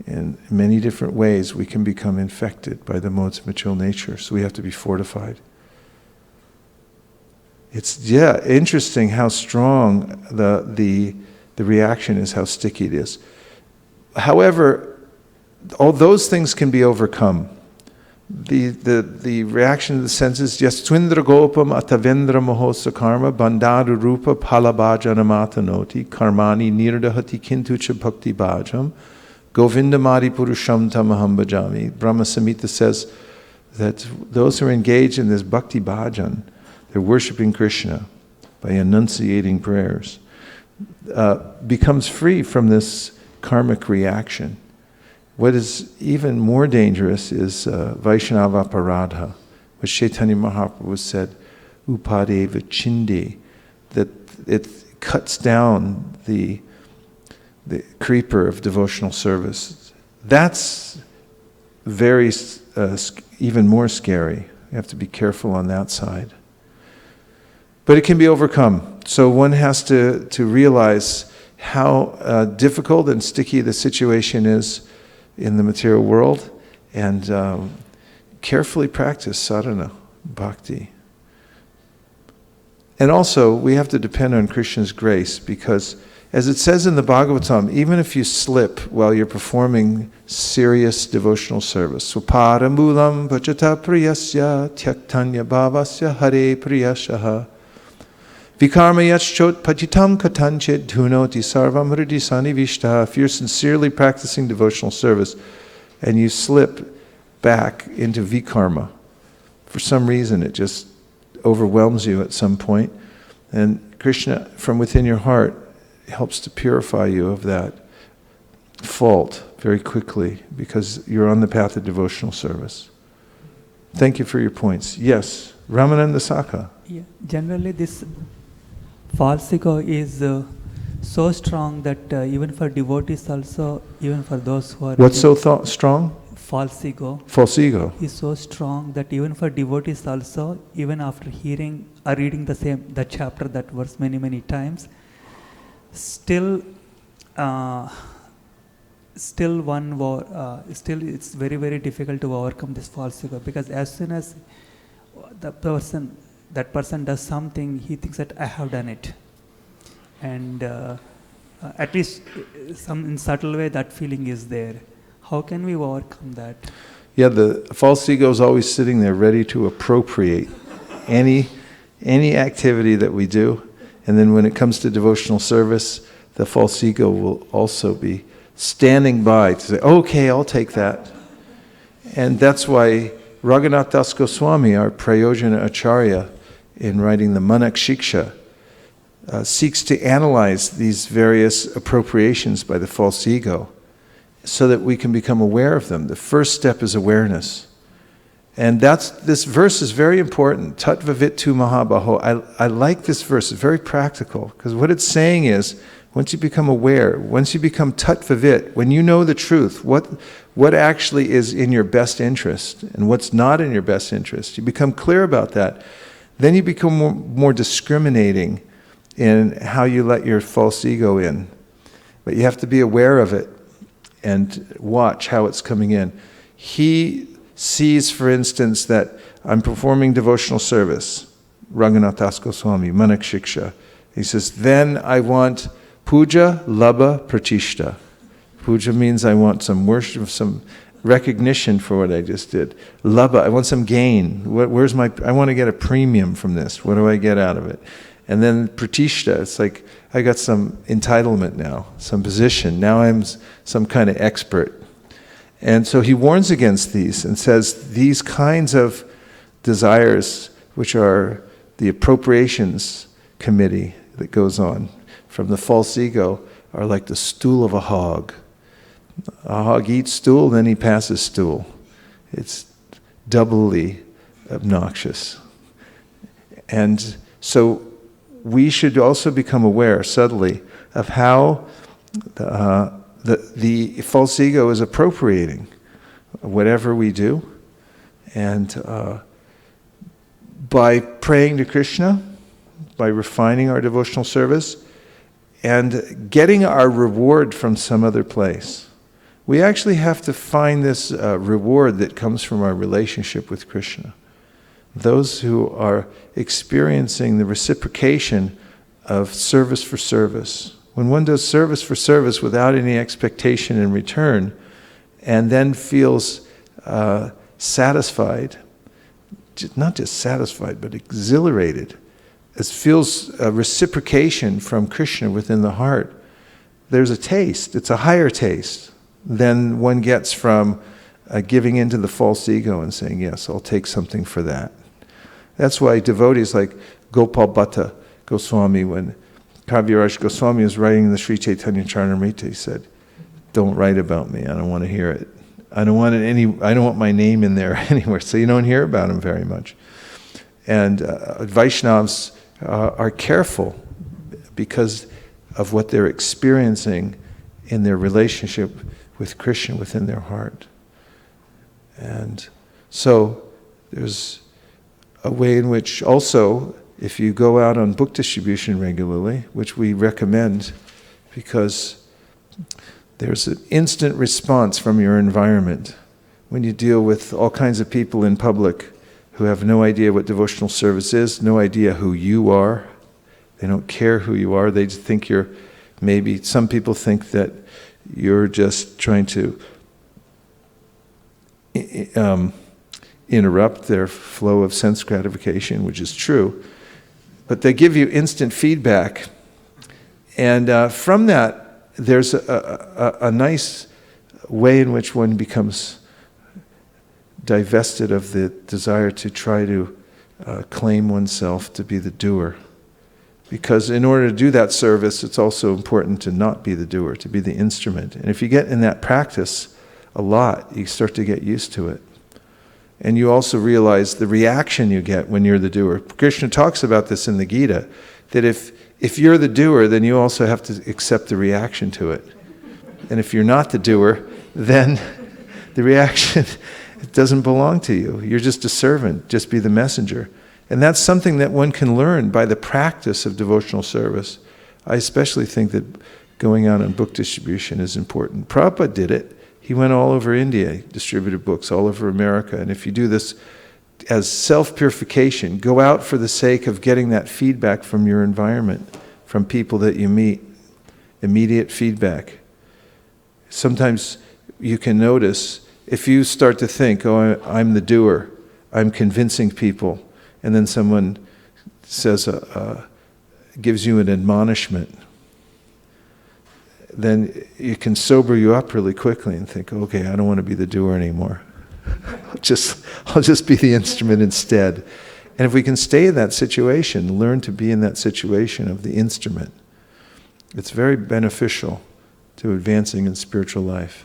In many different ways we can become infected by the modes of material nature, so we have to be fortified. It's interesting how strong the reaction is, how sticky it is. However, all those things can be overcome. The reaction of the senses, yastvindra gopam atavendra mohosa karma bandharu rupa palabhajanamathanoti karmani nirdahati kintucha bhakti bhajam govindamadi purusham tamaham bhajami. Brahma Samhita says that those who are engaged in this bhakti bhajan, they're worshipping Krishna by enunciating prayers, becomes free from this karmic reaction. What is even more dangerous is Vaishnava Paradha, which Chaitanya Mahaprabhu said, Upadeva Chinde, that it cuts down the creeper of devotional service. That's very, even more scary. You have to be careful on that side. But it can be overcome. So one has to realize how difficult and sticky the situation is in the material world, and carefully practice sadhana, bhakti. And also, we have to depend on Krishna's grace, because as it says in the Bhagavatam, even if you slip while you're performing serious devotional service, swaparamulam vajata priyasya tyaktanya bhavasya hare priyashaha vikarma yachchot patitam katanchit dhunoti sarvam hridi sanivishta. If you're sincerely practicing devotional service and you slip back into vikarma, for some reason it just overwhelms you at some point. And Krishna, from within your heart, helps to purify you of that fault very quickly, because you're on the path of devotional service. Thank you for your points. Yes, Ramananda Saka. Yeah, generally this false ego is so strong that even for devotees also, even for those who are... What's so strong? False ego. False ego. Is so strong that even for devotees also, even after hearing or reading the chapter, that verse many times, still it's very difficult to overcome this false ego, because as soon as that person does something, he thinks that I have done it, and at least in subtle way that feeling is there. How can we overcome that? Yeah, the false ego is always sitting there ready to appropriate any activity that we do. And then when it comes to devotional service, the false ego will also be standing by to say, okay, I'll take that. And that's why Raghunath Das Goswami, our Prayojana Acharya, in writing the Manak Shiksha, seeks to analyze these various appropriations by the false ego, so that we can become aware of them. The first step is awareness. And this verse is very important. Tattva vittu mahabaho. I like this verse. It's very practical, because what it's saying is, once you become aware, once you become tattva vit, when you know the truth, what actually is in your best interest and what's not in your best interest, you become clear about that, then you become more discriminating in how you let your false ego in. But you have to be aware of it and watch how it's coming in. He sees, for instance, that I'm performing devotional service, Raghunath Das Goswami, Manak Shiksha. He says, then I want puja, labha, pratishta. Puja means I want some worship, some recognition for what I just did. Labha, I want some gain. I want to get a premium from this. What do I get out of it? And then pratishta, it's like, I got some entitlement now, some position. Now I'm some kind of expert. And so he warns against these and says these kinds of desires, which are the appropriations committee that goes on from the false ego, are like the stool of a hog. A hog eats stool, then he passes stool. It's doubly obnoxious. And so we should also become aware subtly of how the false ego is appropriating whatever we do. And by praying to Krishna, by refining our devotional service, and getting our reward from some other place. We actually have to find this reward that comes from our relationship with Krishna. Those who are experiencing the reciprocation of service for service. When one does service for service without any expectation in return, and then feels satisfied, not just satisfied, but exhilarated, it feels a reciprocation from Krishna within the heart, there's a taste. It's a higher taste than one gets from giving into the false ego and saying, yes, I'll take something for that. That's why devotees like Gopal Bhatta Goswami, when Kaviraj Goswami was writing the Sri Chaitanya Charitamrita, he said, don't write about me, I don't want to hear it. I don't want my name in there anywhere, so you don't hear about him very much. And Vaishnavas are careful because of what they're experiencing in their relationship with Krishna within their heart. And so there's a way in which also, if you go out on book distribution regularly, which we recommend because there's an instant response from your environment when you deal with all kinds of people in public who have no idea what devotional service is, no idea who you are. They don't care who you are. They just think maybe some people think that you're just trying to interrupt their flow of sense gratification, which is true. But they give you instant feedback. And from that, there's a nice way in which one becomes divested of the desire to try to claim oneself to be the doer. Because in order to do that service, it's also important to not be the doer, to be the instrument. And if you get in that practice a lot, you start to get used to it. And you also realize the reaction you get when you're the doer. Krishna talks about this in the Gita, that if you're the doer, then you also have to accept the reaction to it. And if you're not the doer, then the reaction doesn't belong to you. You're just a servant, just be the messenger. And that's something that one can learn by the practice of devotional service. I especially think that going out on book distribution is important. Prabhupada did it. He went all over India, distributed books all over America. And if you do this as self-purification, go out for the sake of getting that feedback from your environment, from people that you meet, immediate feedback. Sometimes you can notice, if you start to think, oh, I'm the doer, I'm convincing people, and then someone says, gives you an admonishment, then it can sober you up really quickly and think, okay, I don't want to be the doer anymore. I'll just be the instrument instead. And if we can stay in that situation, learn to be in that situation of the instrument, it's very beneficial to advancing in spiritual life.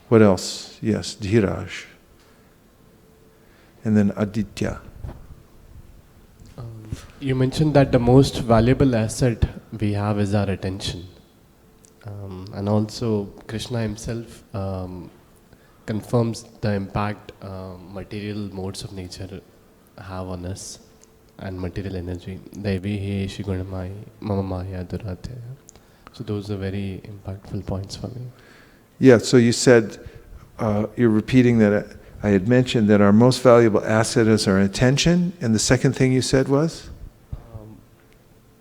What else? Yes, Dhiraj. And then Aditya. You mentioned that the most valuable asset we have is our attention. And also Krishna himself confirms the impact material modes of nature have on us and material energy. Devi Heshi Gunamai Mama Maya Durate. So those are very impactful points for me. Yeah, so you said, you're repeating that I had mentioned that our most valuable asset is our attention, and the second thing you said was?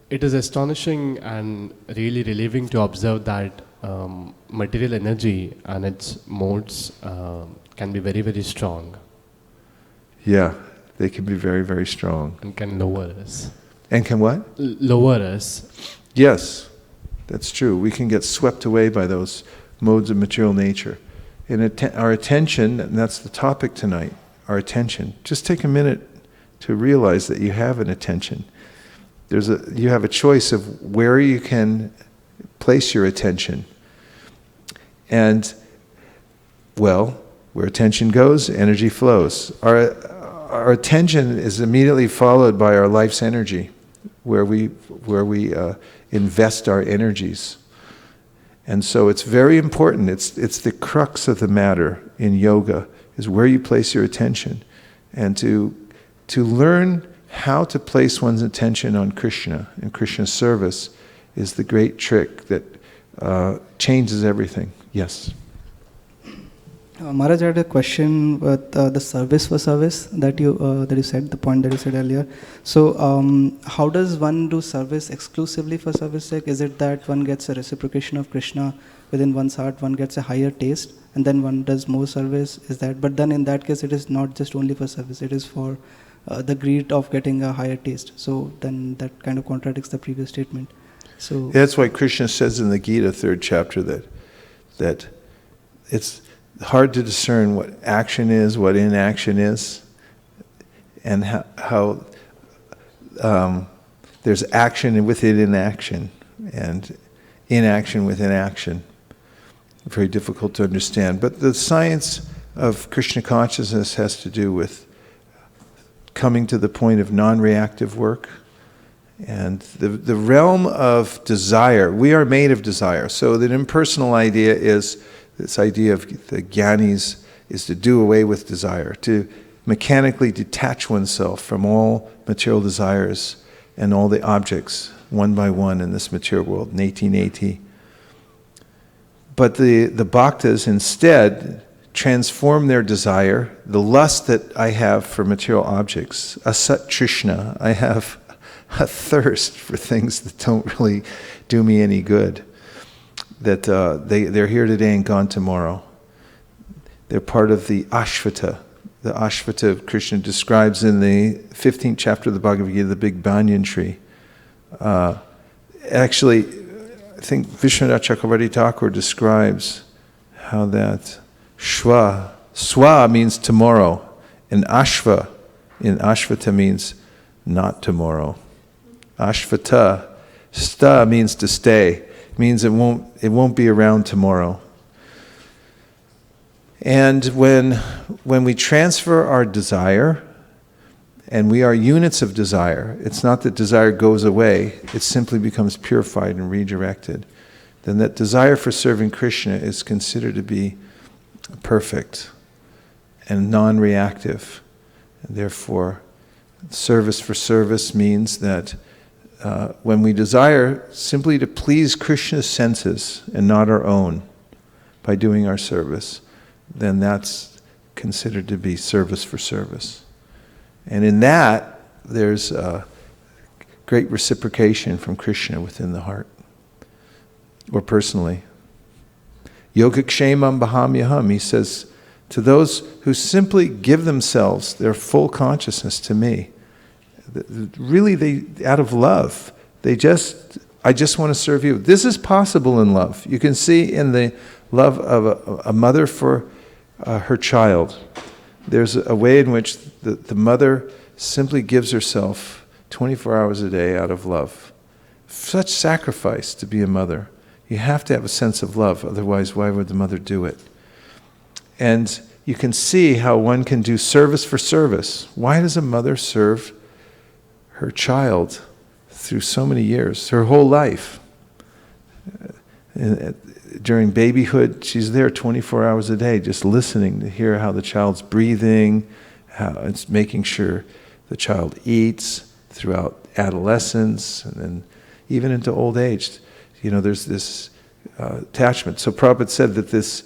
It is astonishing and really relieving to observe that material energy and its modes can be very, very strong. Yeah, they can be very, very strong. And can lower us. And can what? Lower us. Yes, that's true. We can get swept away by those modes of material nature. And our attention, and that's the topic tonight, our attention. Just take a minute to realize that you have an attention. You have a choice of where you can place your attention. And, well, where attention goes, energy flows. Our attention is immediately followed by our life's energy, where we invest our energies. And so it's very important. It's the crux of the matter in yoga, is where you place your attention. And to learn how to place one's attention on Krishna and Krishna's service is the great trick that changes everything. Yes? Maharaj, I had a question with the service for service that you said, the point that you said earlier. So how does one do service exclusively for service sake? Is it that one gets a reciprocation of Krishna within one's heart, one gets a higher taste, and then one does more service? Is that? But then in that case, it is not just only for service, it is for the greed of getting a higher taste. So then that kind of contradicts the previous statement. So that's why Krishna says in the Gita, 3rd chapter, that it's hard to discern what action is, what inaction is, and how there's action within inaction, and inaction within action. Very difficult to understand. But the science of Krishna consciousness has to do with coming to the point of non-reactive work. And the realm of desire, we are made of desire. So the impersonal idea is, this idea of the jnanis is to do away with desire, to mechanically detach oneself from all material desires and all the objects, one by one in this material world, neti. But the bhaktas instead transform their desire, the lust that I have for material objects, asat trishna, I have a thirst for things that don't really do me any good. That they're here today and gone tomorrow. They're part of the Ashvata. The Ashvata Krishna describes in the 15th chapter of the Bhagavad Gita, the big banyan tree. Actually, I think Vishwanath Chakravarti Thakur describes how that swa means tomorrow, And Ashva in Ashvata means not tomorrow. Ashvata, sta means to stay. It means it won't be around tomorrow. And when we transfer our desire, and we are units of desire, it's not that desire goes away, it simply becomes purified and redirected, then that desire for serving Krishna is considered to be perfect and non-reactive. And therefore, service for service means that when we desire simply to please Krishna's senses and not our own by doing our service, then that's considered to be service for service. And in that, there's a great reciprocation from Krishna within the heart, or personally. Yogakshemam bahamyaham, he says, to those who simply give themselves their full consciousness to me, really they, out of love, I just want to serve you. This is possible in love. You can see in the love of a mother for her child. There's a way in which the mother simply gives herself 24 hours a day out of love. Such sacrifice to be a mother. You have to have a sense of love, otherwise why would the mother do it? And you can see how one can do service for service. Why does a mother serve her child through so many years, her whole life? During babyhood, she's there 24 hours a day, just listening to hear how the child's breathing, how it's making sure the child eats throughout adolescence, and then even into old age. There's this attachment. So Prabhupada said that this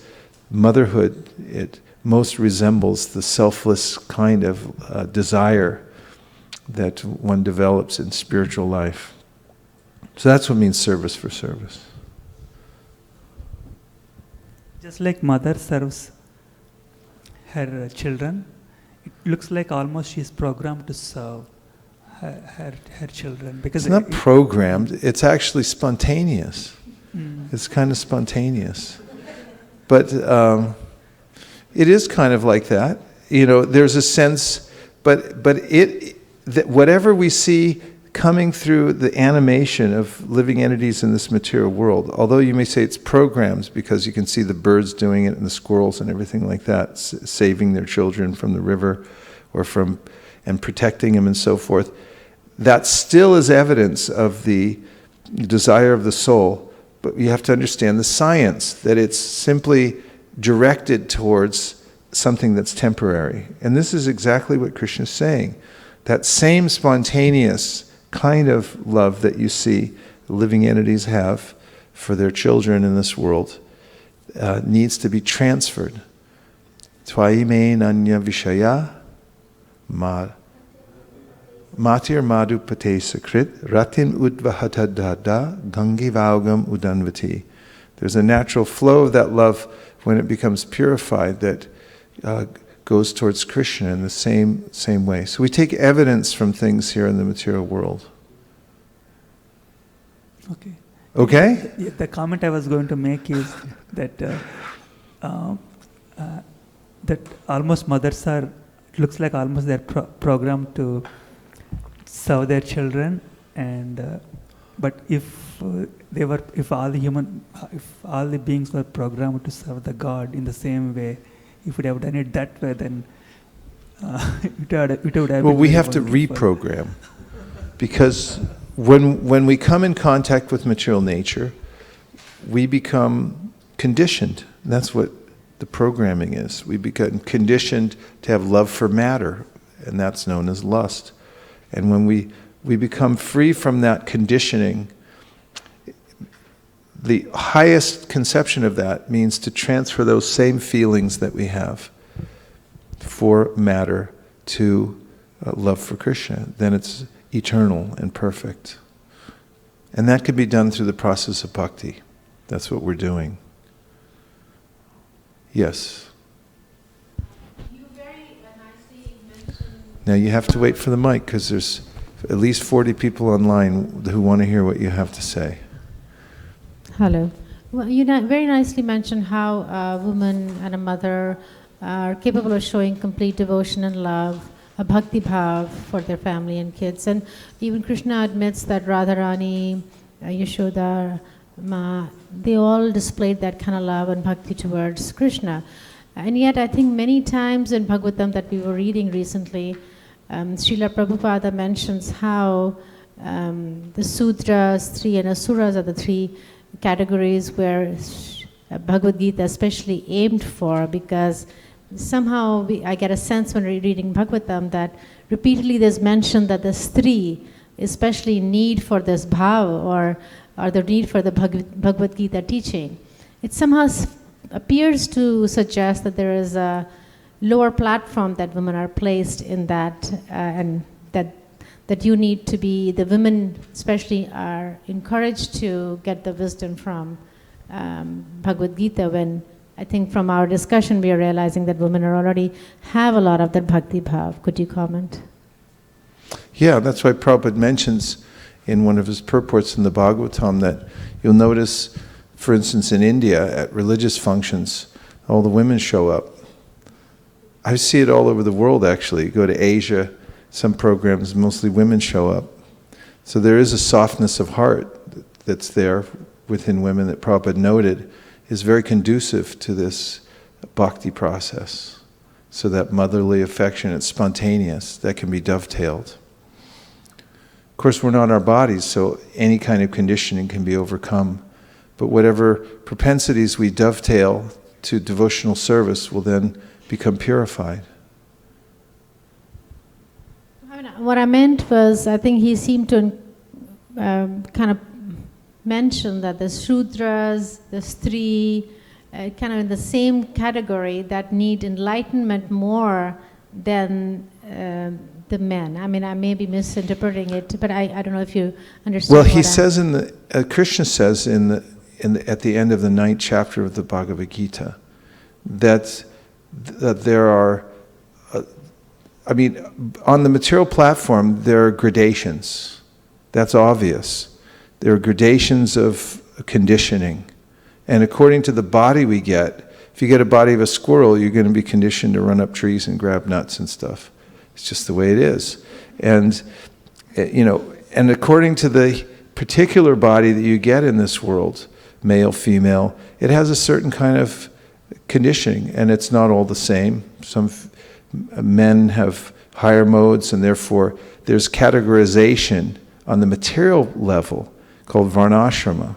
motherhood, it most resembles the selfless kind of desire that one develops in spiritual life. So that's what means service for service. Just like mother serves her children, it looks like almost she's programmed to serve her children. Because it's not programmed, it's actually spontaneous. It's kind of spontaneous. But it is kind of like that. There's a sense, but that whatever we see coming through the animation of living entities in this material world, although you may say it's programs because you can see the birds doing it and the squirrels and everything like that, saving their children from the river and protecting them and so forth, that still is evidence of the desire of the soul. But you have to understand the science, that it's simply directed towards something that's temporary. And this is exactly what Krishna is saying. That same spontaneous kind of love that you see living entities have for their children in this world needs to be transferred. Tvaime nanya vishaya matir madhu pate sakrit ratin udvahata dada gangi vaugam udanvati. There's a natural flow of that love when it becomes purified that goes towards Krishna in the same way. So we take evidence from things here in the material world. Okay. Okay? The comment I was going to make is that that almost mothers looks like almost they're programmed to serve their children, and but if all the beings were programmed to serve the God in the same way, if we have done it that way, then it would have. Well, we have to reprogram, because when we come in contact with material nature, we become conditioned. That's what the programming is. We become conditioned to have love for matter, and that's known as lust. And when we become free from that conditioning, the highest conception of that means to transfer those same feelings that we have for matter to love for Krishna. Then it's eternal and perfect. And that can be done through the process of bhakti. That's what we're doing. Yes? You very nicely mentioned... Now you have to wait for the mic, because there's at least 40 people online who want to hear what you have to say. Hello. Well, you very nicely mentioned how a woman and a mother are capable of showing complete devotion and love, a bhakti bhav for their family and kids. And even Krishna admits that Radharani, Yashoda, Ma, they all displayed that kind of love and bhakti towards Krishna. And yet I think many times in Bhagavatam that we were reading recently, Srila Prabhupada mentions how the Sudras, three, and Asuras are the three categories where Bhagavad Gita especially aimed for, because somehow I get a sense when reading Bhagavatam that repeatedly there's mention that the Stri, especially need for this bhav or the need for the Bhagavad Gita teaching. It somehow appears to suggest that there is a lower platform that women are placed in that, and that you need to be, the women especially are encouraged to get the wisdom from Bhagavad Gita, when I think from our discussion we are realizing that women are already have a lot of that bhakti bhav. Could you comment? Yeah, that's why Prabhupada mentions in one of his purports in the Bhagavatam that you'll notice, for instance, in India at religious functions, all the women show up. I see it all over the world actually. You go to Asia, some programs, mostly women show up. So there is a softness of heart that's there within women that Prabhupada noted is very conducive to this bhakti process. So that motherly affection, it's spontaneous, that can be dovetailed. Of course, we're not our bodies, so any kind of conditioning can be overcome. But whatever propensities we dovetail to devotional service will then become purified. What I meant was, I think he seemed to kind of mention that the Shudras, the Stri, kind of in the same category that need enlightenment more than the men. I mean, I may be misinterpreting it, but I don't know if you understand. Well, he says in the Krishna says at the end of the 9th chapter of the Bhagavad Gita that there are. I mean, on the material platform, there are gradations. That's obvious. There are gradations of conditioning. And according to the body we get, if you get a body of a squirrel, you're going to be conditioned to run up trees and grab nuts and stuff. It's just the way it is. And, and according to the particular body that you get in this world, male, female, it has a certain kind of conditioning, and it's not all the same. Some men have higher modes, and therefore there's categorization on the material level called varnashrama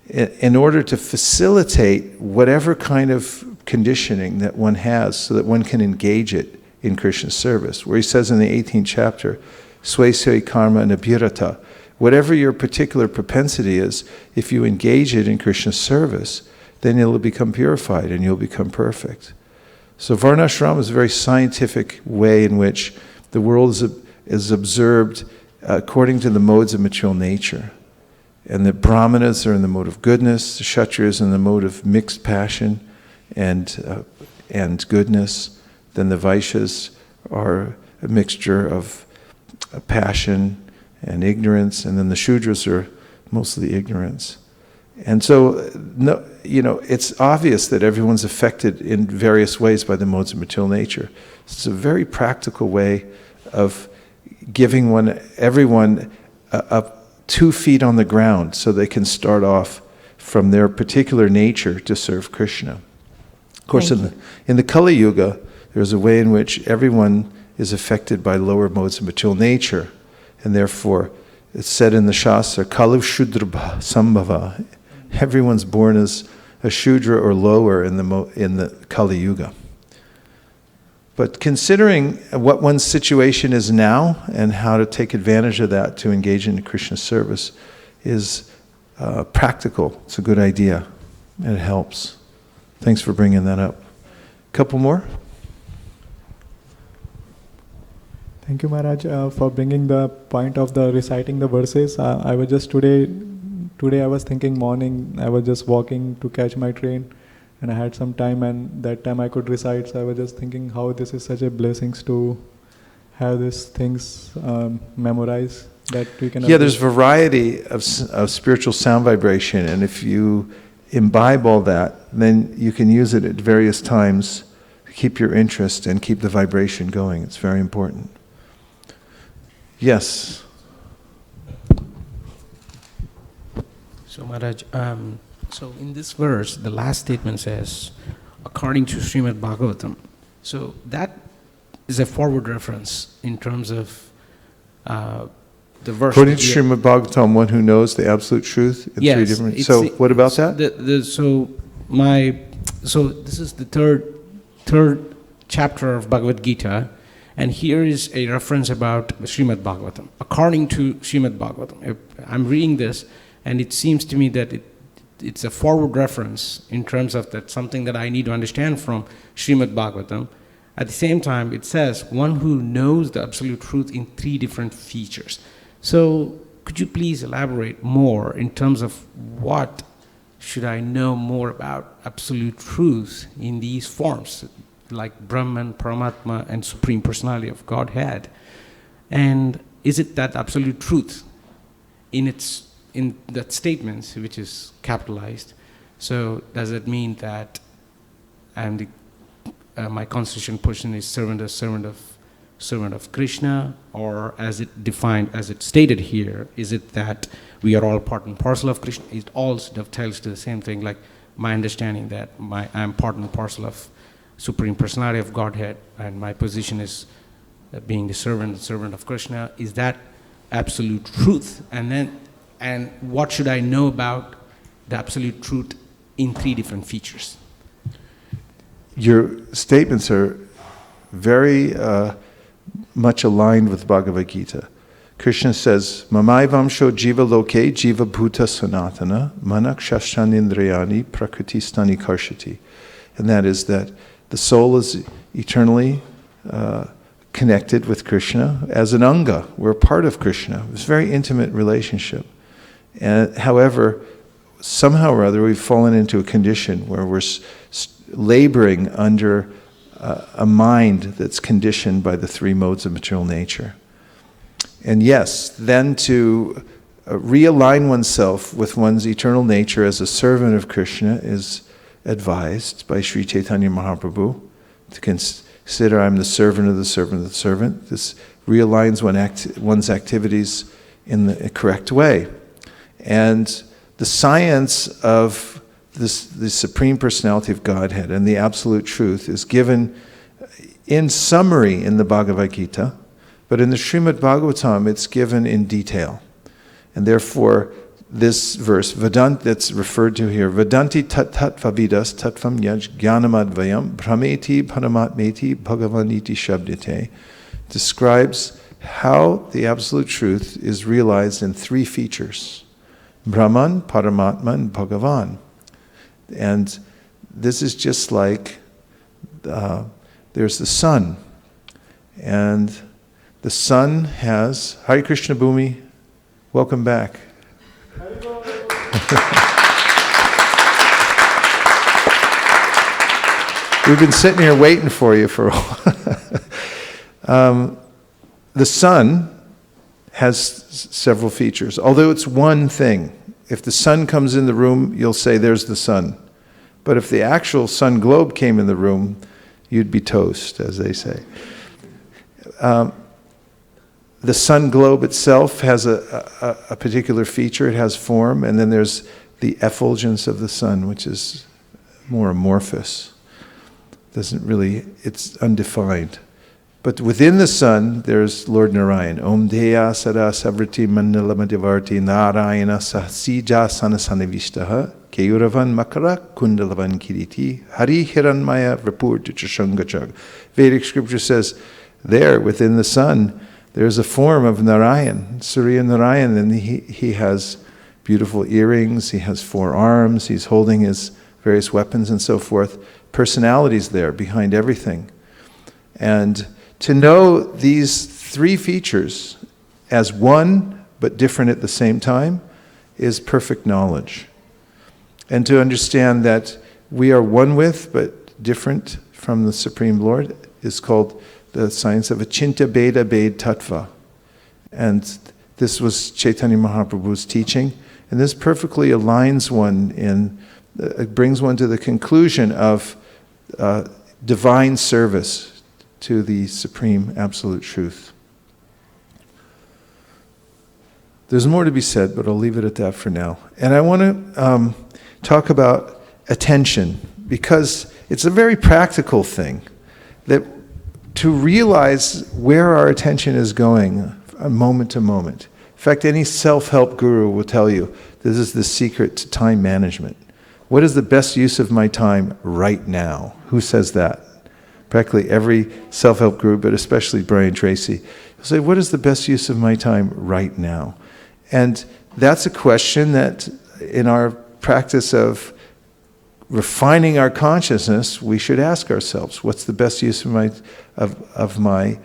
in order to facilitate whatever kind of conditioning that one has so that one can engage it in Krishna's service. Where he says in the 18th chapter, swesai karma nabhirata, whatever your particular propensity is, if you engage it in Krishna's service, then it'll become purified and you'll become perfect. So varnashrama is a very scientific way in which the world is observed according to the modes of material nature. And the brahmanas are in the mode of goodness, the kshatriyas in the mode of mixed passion and goodness. Then the vaishyas are a mixture of passion and ignorance, and then the shudras are mostly ignorance. And so, it's obvious that everyone's affected in various ways by the modes of material nature. It's a very practical way of giving everyone 2 feet on the ground so they can start off from their particular nature to serve Krishna. Of course, in the Kali Yuga, there's a way in which everyone is affected by lower modes of material nature, and therefore it's said in the Shastra, Kalu Shudra Sambhava. Everyone's born as a Shudra or lower in the Kali Yuga. But considering what one's situation is now and how to take advantage of that to engage in Krishna's service is practical. It's a good idea, and it helps. Thanks for bringing that up. Couple more? Thank you, Maharaj, for bringing the point of the reciting the verses. I was just today I was thinking morning, I was just walking to catch my train, and I had some time, and that time I could recite, so I was just thinking how this is such a blessing to have these things memorized that we can... Yeah, there's variety of spiritual sound vibration, and if you imbibe all that, then you can use it at various times keep your interest and keep the vibration going. It's very important. Yes. So Maharaj, so in this verse, the last statement says, according to Srimad Bhagavatam. So that is a forward reference in terms of the verse. According to Srimad Bhagavatam, one who knows the absolute truth in yes, three different. So what about that? So this is the third chapter of Bhagavad Gita, and here is a reference about Srimad Bhagavatam. According to Srimad Bhagavatam, I'm reading this, and it seems to me that it's a forward reference in terms of that something that I need to understand from Srimad Bhagavatam. At the same time, it says one who knows the absolute truth in three different features. So could you please elaborate more in terms of what should I know more about absolute truth in these forms, like Brahman, Paramatma, and Supreme Personality of Godhead? And is it that absolute truth in that statement, which is capitalized? So does it mean that my constitution position is servant of Krishna, or as it defined, as it stated here, is it that we are all part and parcel of Krishna? It all dovetails to the same thing, like my understanding that I'm part and parcel of Supreme Personality of Godhead, and my position is being the servant of Krishna. Is that absolute truth? And what should I know about the absolute truth in three different features? Your statements are very much aligned with Bhagavad Gita. Krishna says, Mamai vamsho jiva loke jiva bhuta sanatana manak shashtanindriyani prakriti-stani karshati. And that is that the soul is eternally connected with Krishna as an anga. We're part of Krishna. It's a very intimate relationship. And however, somehow or other we've fallen into a condition where we're laboring under a mind that's conditioned by the three modes of material nature. And yes, then to realign oneself with one's eternal nature as a servant of Krishna is advised by Sri Chaitanya Mahaprabhu, to consider I'm the servant of the servant of the servant. This realigns one's activities in the correct way. And the science of the Supreme Personality of Godhead and the Absolute Truth is given in summary in the Bhagavad Gita, but in the Srimad Bhagavatam it's given in detail. And therefore, this verse, Vedant, that's referred to here, Vedanti tat vavidas tatvam yaj jnanamadvayam brahmeti paramatmeti bhagavaniti shabdite, describes how the Absolute Truth is realized in three features: Brahman, Paramatma, and Bhagavan. And this is just like there's the sun. And the sun has, Hare Krishna Bhumi, welcome back. We've been sitting here waiting for you for a while. The sun has several features, although it's one thing. If the sun comes in the room, you'll say, there's the sun. But if the actual sun globe came in the room, you'd be toast, as they say. The sun globe itself has a particular feature. It has form, and then there's the effulgence of the sun, which is more amorphous. It's undefined. But within the sun, there's Lord Narayan. Om Deya Sada Savriti Mandalamadevarti Narayana Sahsija Sanasanavishtaha Keyuravan Makara Kundalavan Kiriti Hari Hiranmaya Vapurtichashangachag. Vedic scripture says, there within the sun, there's a form of Narayan, Surya Narayan, and he has beautiful earrings, he has 4 arms, he's holding his various weapons and so forth. Personalities there behind everything. And to know these 3 features as one but different at the same time is perfect knowledge. And to understand that we are one with but different from the Supreme Lord is called the science of Achintya Beda Bed Tattva. And this was Chaitanya Mahaprabhu's teaching. And this perfectly aligns one it brings one to the conclusion of divine service to the Supreme Absolute Truth. There's more to be said, but I'll leave it at that for now. And I want to talk about attention, because it's a very practical thing, that to realize where our attention is going moment to moment. In fact, any self-help guru will tell you this is the secret to time management. What is the best use of my time right now? Who says that? Practically every self-help guru, but especially Brian Tracy, will say, what is the best use of my time right now? And that's a question that in our practice of refining our consciousness, we should ask ourselves, what's the best use of my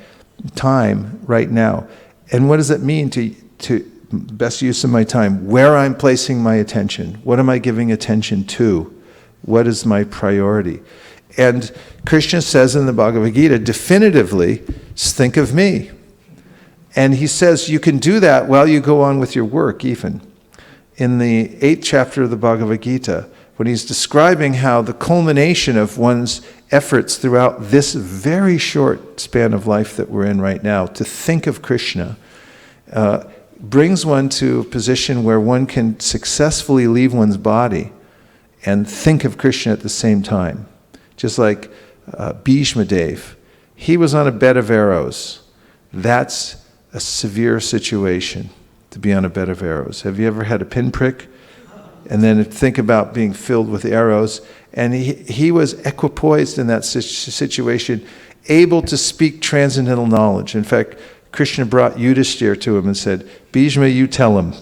time right now? And what does it mean to best use of my time? Where I'm placing my attention? What am I giving attention to? What is my priority? And Krishna says in the Bhagavad Gita, definitively, think of me. And he says you can do that while you go on with your work even. In the 8th chapter of the Bhagavad Gita, when he's describing how the culmination of one's efforts throughout this very short span of life that we're in right now, to think of Krishna, brings one to a position where one can successfully leave one's body and think of Krishna at the same time. Just like Bhishma Dev, he was on a bed of arrows. That's a severe situation, to be on a bed of arrows. Have you ever had a pinprick? And then think about being filled with arrows. And he was equipoised in that situation, able to speak transcendental knowledge. In fact, Krishna brought Yudhishthira to him and said, Bhishma, you tell him.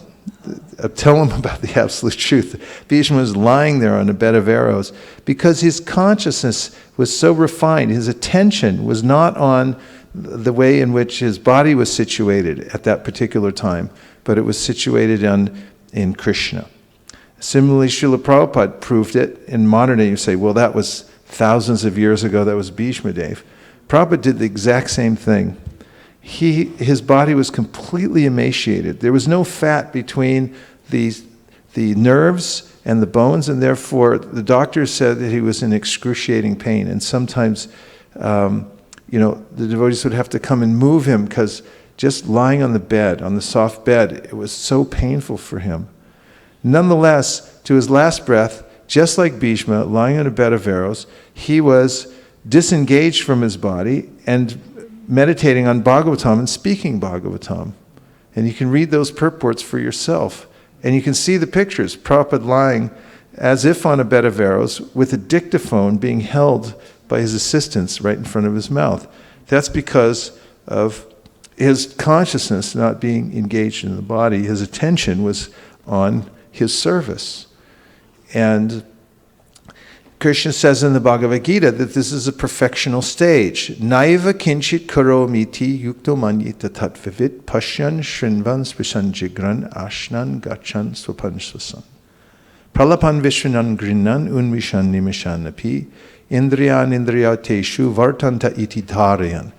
Tell him about the absolute truth. Bhishma was lying there on a bed of arrows because his consciousness was so refined. His attention was not on the way in which his body was situated at that particular time, but it was situated in Krishna. Similarly, Srila Prabhupada proved it. In modern day, you say, well, that was thousands of years ago, that was Bhishma Dev. Prabhupada did the exact same thing. His body was completely emaciated. There was no fat between the nerves and the bones, and therefore the doctors said that he was in excruciating pain. And sometimes, the devotees would have to come and move him because just lying on the bed, on the soft bed, it was so painful for him. Nonetheless, to his last breath, just like Bhishma, lying on a bed of arrows, he was disengaged from his body and meditating on Bhagavatam and speaking Bhagavatam. And you can read those purports for yourself. And you can see the pictures. Prabhupada lying as if on a bed of arrows with a dictaphone being held by his assistants right in front of his mouth. That's because of his consciousness not being engaged in the body. His attention was on his service. And Krishna says in the Bhagavad Gita that this is a perfectional stage. Naiva kinchit karomiti yukto manyita tatvivit pashyan shrinvan spishan jigran ashnan gachan swapan swasan. Pralapan vishwanan grinnan unvishan nimishan api indriyan indriyateshu vartanta iti dharayan.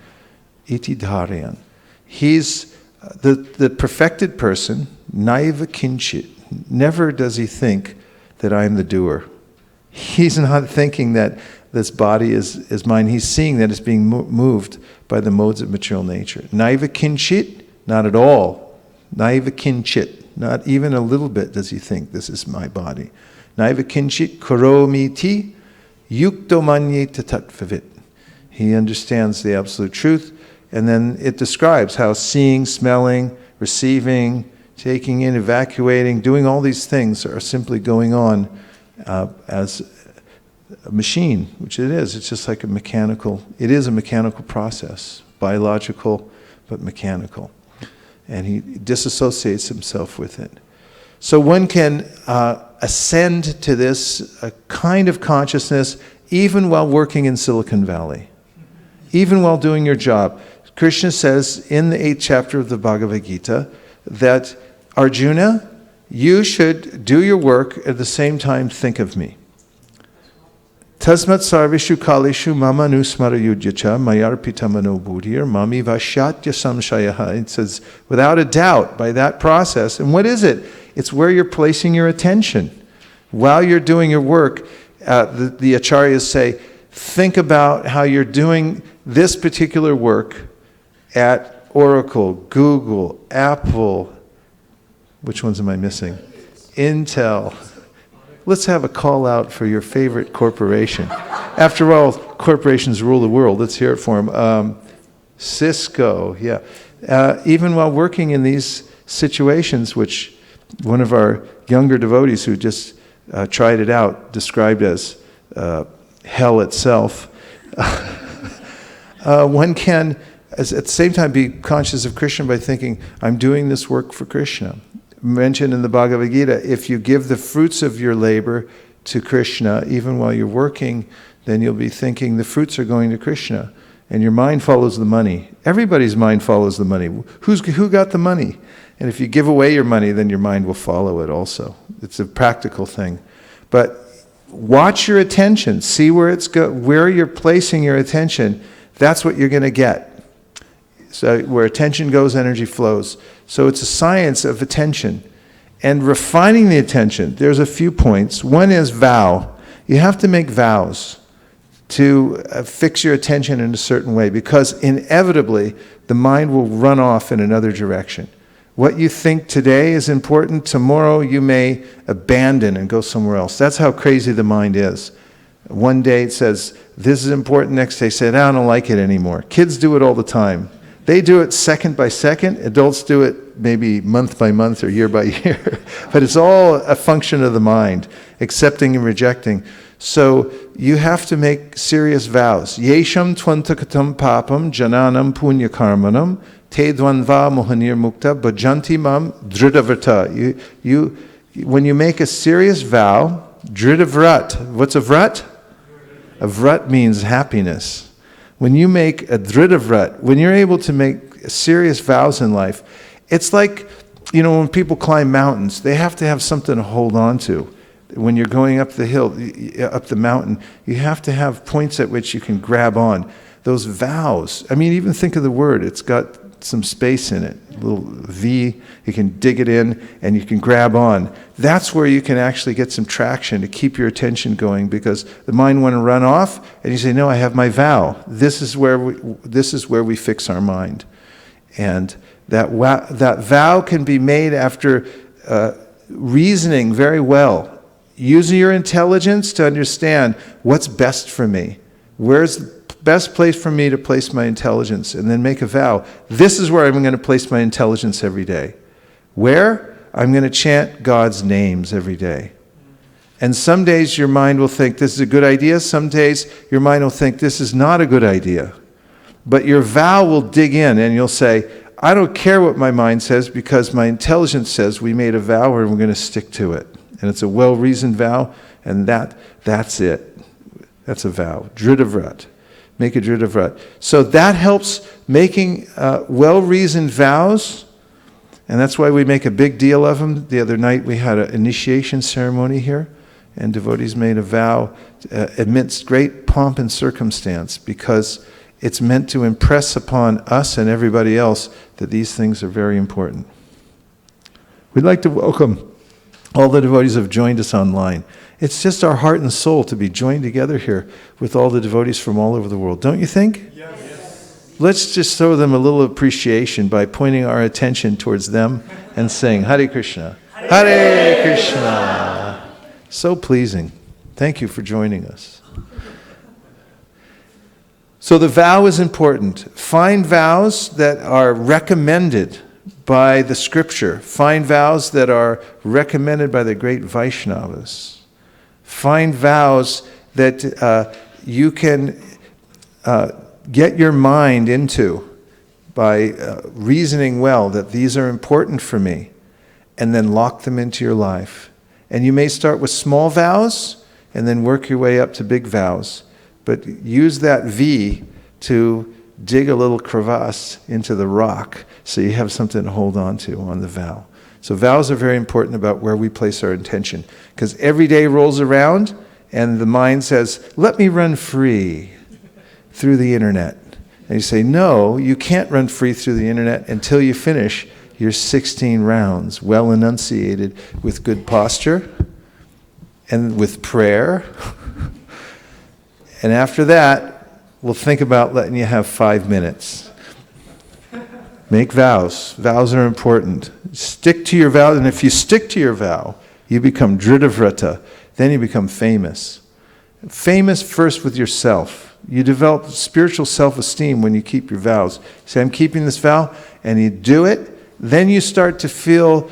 Iti dharayan. He's the perfected person, naiva kinchit. Never does he think that I am the doer. He's not thinking that this body is mine. He's seeing that it's being moved by the modes of material nature. Naiva kinchit, not at all. Naiva kinchit, not even a little bit does he think this is my body. Naiva kinchit karomiti yukto manyeta tatvavit. He understands the absolute truth, and then it describes how seeing, smelling, receiving, taking in, evacuating, doing all these things are simply going on as a machine, which it is. It's just like it is a mechanical process, biological but mechanical. And he disassociates himself with it. So one can ascend to this kind of consciousness even while working in Silicon Valley, even while doing your job. Krishna says in the 8th chapter of the Bhagavad Gita that, Arjuna, you should do your work at the same time think of me. Tasmat sarvishu kalishu mama nusmara yudyacha mayarpita mano buddhir mami vashyatya samshayaha. It says, without a doubt, by that process. And what is it? It's where you're placing your attention. While you're doing your work, the acharyas say, think about how you're doing this particular work at Oracle, Google, Apple. Which ones am I missing? Intel. Let's have a call out for your favorite corporation. After all, corporations rule the world. Let's hear it for them. Cisco, yeah. Even while working in these situations, which one of our younger devotees who just tried it out described as hell itself, one can at the same time be conscious of Krishna by thinking, I'm doing this work for Krishna. Mentioned in the Bhagavad Gita, if you give the fruits of your labor to Krishna, even while you're working, then you'll be thinking the fruits are going to Krishna. And your mind follows the money. Everybody's mind follows the money. Who got the money? And if you give away your money, then your mind will follow it also. It's a practical thing. But watch your attention. See where where you're placing your attention. That's what you're going to get. So where attention goes, energy flows. So it's a science of attention. And refining the attention, there's a few points. One is vow. You have to make vows to fix your attention in a certain way, because inevitably the mind will run off in another direction. What you think today is important, tomorrow you may abandon and go somewhere else. That's how crazy the mind is. One day it says, this is important, next day it says, I don't like it anymore. Kids do it all the time. They do it second by second. Adults do it maybe month by month or year by year. But it's all a function of the mind, accepting and rejecting. So you have to make serious vows. Yesham twantakatam papam jananam punya karmanam te dvanva mohanir mukta bhajanti mam dhridavrata. When you make a serious vow, dhridavrat. What's a vrat? A vrat means happiness. When you make a dhridavrat, when you're able to make serious vows in life, it's like, when people climb mountains, they have to have something to hold on to. When you're going up the hill, up the mountain, you have to have points at which you can grab on. Those vows, even think of the word, it's got some space in it, a little V, you can dig it in and you can grab on. That's where you can actually get some traction to keep your attention going, because the mind want to run off and you say, no, I have my vow. This is where we fix our mind. And that vow can be made after reasoning very well. Using your intelligence to understand what's best for me. Where's the best place for me to place my intelligence? And then make a vow. This is where I'm going to place my intelligence every day. Where? I'm going to chant God's names every day. And some days your mind will think this is a good idea. Some days your mind will think this is not a good idea. But your vow will dig in and you'll say, I don't care what my mind says, because my intelligence says we made a vow and we're going to stick to it. And it's a well-reasoned vow, and that's it. That's a vow. Dhridavrat. Make a dhridavrat. So that helps making well-reasoned vows, and that's why we make a big deal of them. The other night we had an initiation ceremony here, and devotees made a vow amidst great pomp and circumstance, because it's meant to impress upon us and everybody else that these things are very important. We'd like to welcome all the devotees who have joined us online. It's just our heart and soul to be joined together here with all the devotees from all over the world. Don't you think? Yes. Let's just show them a little appreciation by pointing our attention towards them and saying, Hare Krishna. Hare Krishna. So pleasing. Thank you for joining us. So the vow is important. Find vows that are recommended by the scripture. Find vows that are recommended by the great Vaishnavas. Find vows that you can get your mind into by reasoning well that these are important for me, and then lock them into your life. And you may start with small vows and then work your way up to big vows. But use that V to dig a little crevasse into the rock so you have something to hold on to on the vow. So vows are very important about where we place our intention, because every day rolls around and the mind says, let me run free through the internet. And you say, no, you can't run free through the internet until you finish your 16 rounds, well enunciated, with good posture and with prayer And after that, we'll think about letting you have 5 minutes. Make vows. Vows are important. Stick to your vow, and if you stick to your vow, you become Dritavrata. Then you become famous. Famous first with yourself. You develop spiritual self-esteem when you keep your vows. Say, I'm keeping this vow, and you do it, then you start to feel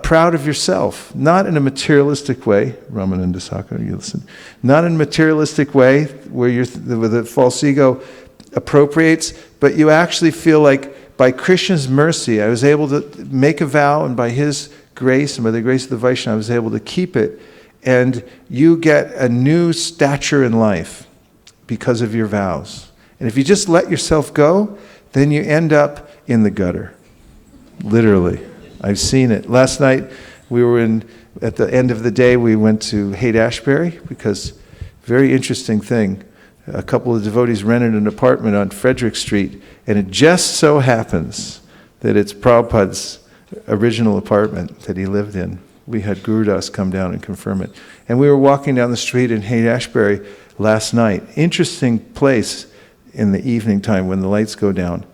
proud of yourself. Not in a materialistic way, Ramananda Sakar, you listen. Not in a materialistic way where the false ego appropriates, but you actually feel like by Krishna's mercy, I was able to make a vow, and by his grace and by the grace of the Vaishnava, I was able to keep it. And you get a new stature in life because of your vows. And if you just let yourself go, then you end up in the gutter. Literally. I've seen it. Last night, at the end of the day, we went to Haight-Ashbury because, very interesting thing, a couple of devotees rented an apartment on Frederick Street, and it just so happens that it's Prabhupada's original apartment that he lived in. We had Gurudas come down and confirm it. And we were walking down the street in Haight-Ashbury last night. Interesting place in the evening time when the lights go down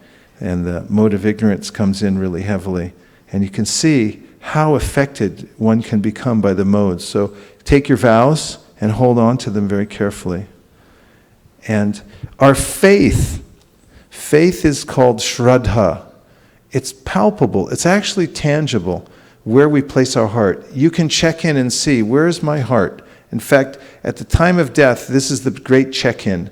and the mode of ignorance comes in really heavily. And you can see how affected one can become by the modes. So take your vows and hold on to them very carefully. And our faith is called Shraddha. It's palpable. It's actually tangible where we place our heart. You can check in and see, where is my heart? In fact, at the time of death, this is the great check-in.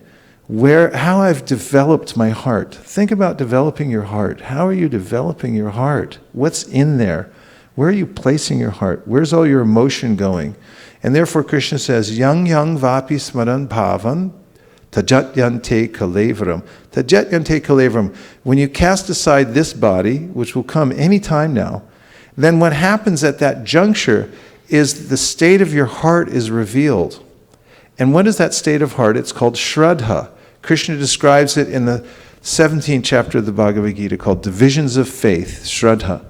How I've developed my heart. Think about developing your heart. How are you developing your heart? What's in there? Where are you placing your heart? Where's all your emotion going? And therefore Krishna says, Yang vapi smaran bhavan tajatyante kalevaram. Tajatyante kalevaram. When you cast aside this body, which will come any time now, then what happens at that juncture is the state of your heart is revealed. And what is that state of heart? It's called Shraddha. Krishna describes it in the 17th chapter of the Bhagavad Gita called Divisions of Faith. Shraddha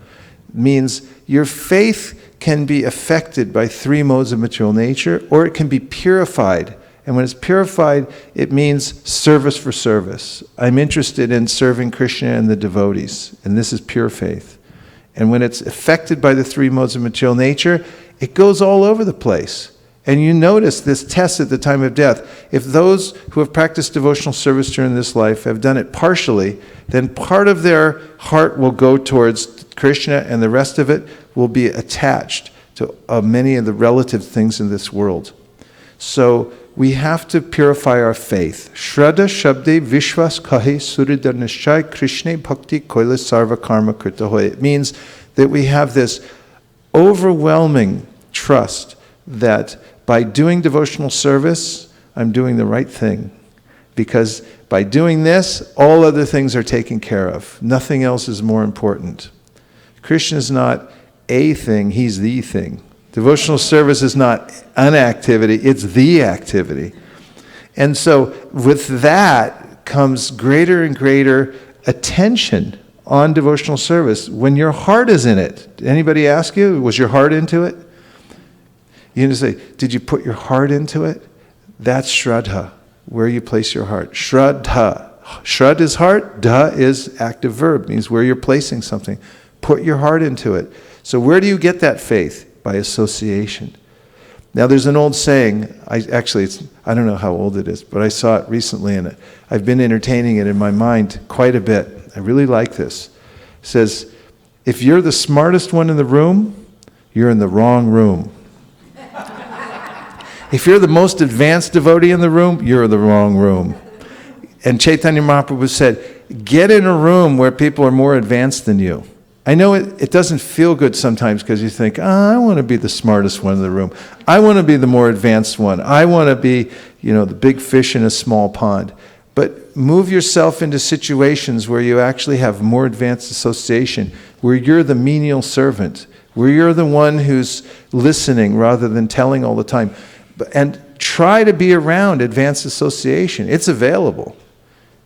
means your faith can be affected by 3 modes of material nature, or it can be purified. And when it's purified, it means service for service. I'm interested in serving Krishna and the devotees, and this is pure faith. And when it's affected by the 3 modes of material nature, it goes all over the place. And you notice this test at the time of death. If those who have practiced devotional service during this life have done it partially, then part of their heart will go towards Krishna and the rest of it will be attached to many of the relative things in this world. So we have to purify our faith. Shraddha Shabde Vishwas Kahe Suridar Nishchay Krishna Bhakti Koila Sarva Karma Krita Hoy. It means that we have this overwhelming trust that by doing devotional service, I'm doing the right thing. Because by doing this, all other things are taken care of. Nothing else is more important. Krishna is not a thing, he's the thing. Devotional service is not an activity, it's the activity. And so with that comes greater and greater attention on devotional service when your heart is in it. Did anybody ask you, was your heart into it? You need to say, did you put your heart into it? That's Shraddha, where you place your heart. Shraddha. Shrad is heart, dha is active verb, means where you're placing something. Put your heart into it. So where do you get that faith? By association. Now there's an old saying, I don't know how old it is, but I saw it recently and I've been entertaining it in my mind quite a bit. I really like this. It says, if you're the smartest one in the room, you're in the wrong room. If you're the most advanced devotee in the room, you're in the wrong room. And Chaitanya Mahaprabhu said, get in a room where people are more advanced than you. I know it doesn't feel good sometimes because you think, I want to be the smartest one in the room. I want to be the more advanced one. I want to be, the big fish in a small pond. But move yourself into situations where you actually have more advanced association, where you're the menial servant, where you're the one who's listening rather than telling all the time. And try to be around advanced association. It's available.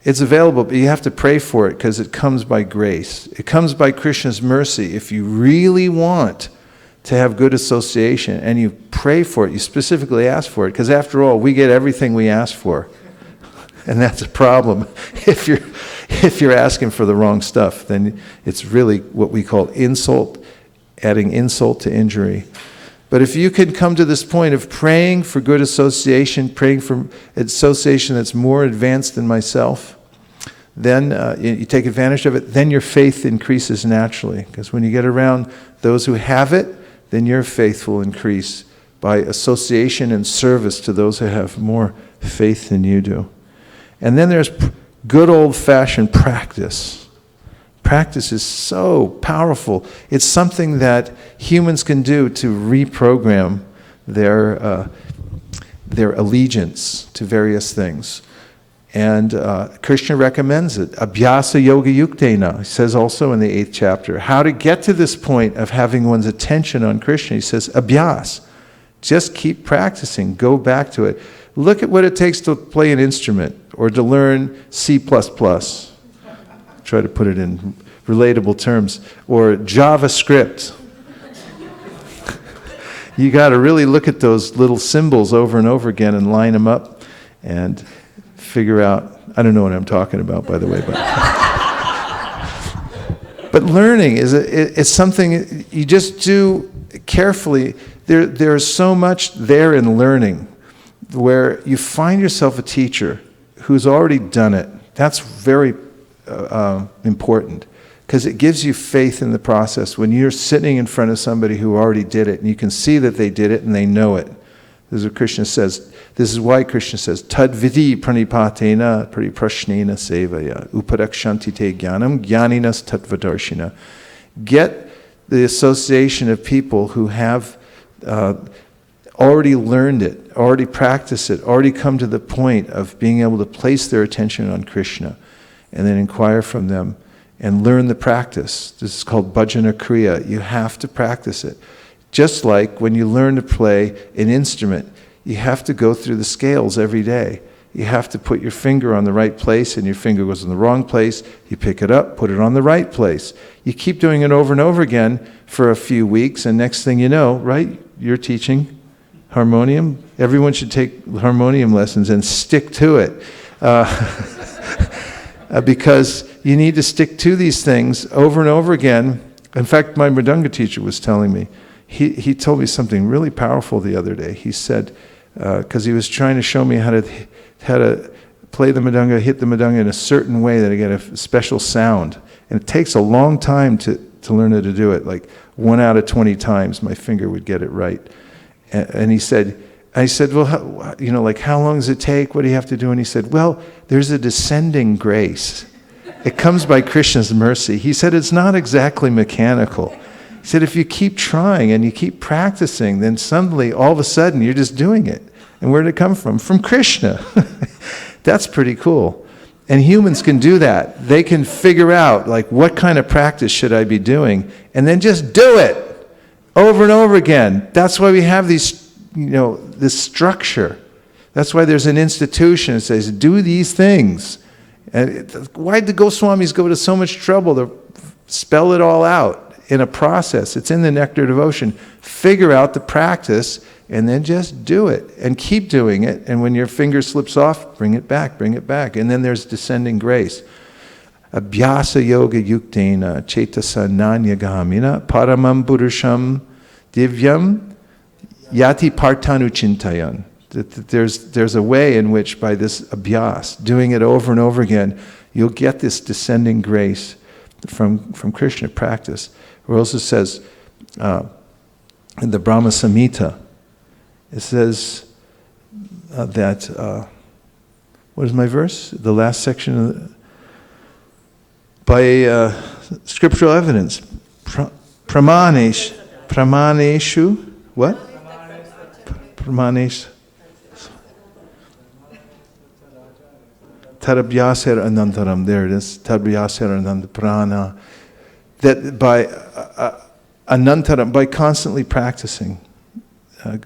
It's available, but you have to pray for it because it comes by grace. It comes by Krishna's mercy. If you really want to have good association and you pray for it, you specifically ask for it, because after all, we get everything we ask for. And that's a problem. If you're asking for the wrong stuff, then it's really what we call insult, adding insult to injury. But if you can come to this point of praying for good association, praying for association that's more advanced than myself, then you take advantage of it, then your faith increases naturally. Because when you get around those who have it, then your faith will increase by association and service to those who have more faith than you do. And then there's good old-fashioned practice. Practice is so powerful. It's something that humans can do to reprogram their allegiance to various things. And Krishna recommends it. Abhyasa yoga yuktena. He says also in the 8th chapter, how to get to this point of having one's attention on Krishna. He says, abhyas. Just keep practicing. Go back to it. Look at what it takes to play an instrument or to learn C++. Try to put it in relatable terms. Or JavaScript. You got to really look at those little symbols over and over again and line them up and figure out, I don't know what I'm talking about, by the way, but learning it's something you just do carefully. There's so much there in learning where you find yourself a teacher who's already done it. That's very important because it gives you faith in the process. When you're sitting in front of somebody who already did it and you can see that they did it and they know it. This is what Krishna says. This is why Krishna says, Tad vidi pranipatena pariprashnena sevaya upadakshanti te jnanam jnaninas tattvadarshina. Get the association of people who have already learned it, already practiced it, already come to the point of being able to place their attention on Krishna, and then inquire from them and learn the practice. This is called bhajana kriya. You have to practice it. Just like when you learn to play an instrument, you have to go through the scales every day. You have to put your finger on the right place and your finger goes in the wrong place. You pick it up, put it on the right place. You keep doing it over and over again for a few weeks, and next thing you know, right, you're teaching harmonium. Everyone should take harmonium lessons and stick to it. Because you need to stick to these things over and over again. In fact, my Mridanga teacher was telling me, he told me something really powerful the other day. He said, because he was trying to show me how to play the Mridanga, hit the Mridanga in a certain way that I get a special sound. And it takes a long time to learn how to do it. Like 1 out of 20 times my finger would get it right. And he said, I said, well, how long does it take? What do you have to do? And he said, well, there's a descending grace. It comes by Krishna's mercy. He said, it's not exactly mechanical. He said, if you keep trying and you keep practicing, then suddenly, all of a sudden, you're just doing it. And where did it come from? From Krishna. That's pretty cool. And humans can do that. They can figure out, what kind of practice should I be doing? And then just do it over and over again. That's why we have these, this structure. That's why there's an institution that says, do these things. And why did the Goswamis go to so much trouble to spell it all out? In a process. It's in the Nectar Devotion. Figure out the practice and then just do it and keep doing it. And when your finger slips off, bring it back. And then there's descending grace. Abhyasa yoga yuktena cetasa nanyagamina paramam purusham divyam yati partanu chintayan. There's a way in which by this abhyas, doing it over and over again, you'll get this descending grace from Krishna practice. It also says in the Brahma Samhita, it says that, what is my verse? The last section of by scriptural evidence, pramaneshu, what? Pramaneshu. Tarabhyaser anantaram, there it is, Tarabhyaser anantaprana. That by anantaram, by constantly practicing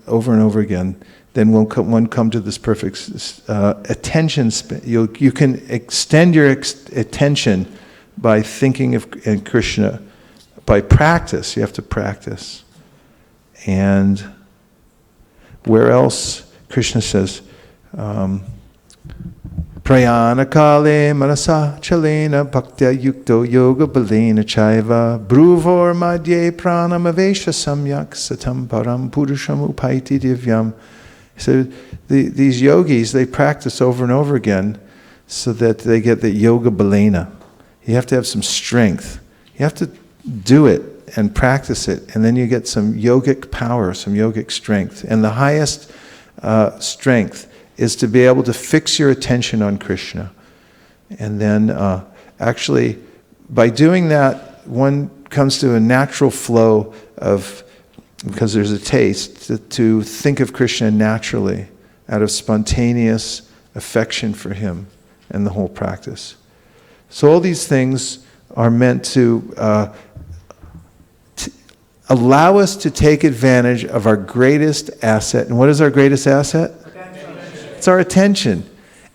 over and over again, then one come to this perfect attention span. You can extend your attention by thinking of Krishna. By practice, you have to practice. And where else Krishna says, Prayana kale manasa chalena bhaktya yukto yoga balena chaiva bruvor madhye pranamavesha samyak satam param purusham upaiti divyam. So these yogis, they practice over and over again so that they get the yoga balena. You have to have some strength. You have to do it and practice it, and then you get some yogic power, some yogic strength. And the highest strength is to be able to fix your attention on Krishna. And then actually, by doing that, one comes to a natural flow of, because there's a taste, to think of Krishna naturally, out of spontaneous affection for him and the whole practice. So all these things are meant to allow us to take advantage of our greatest asset. And what is our greatest asset? It's our attention.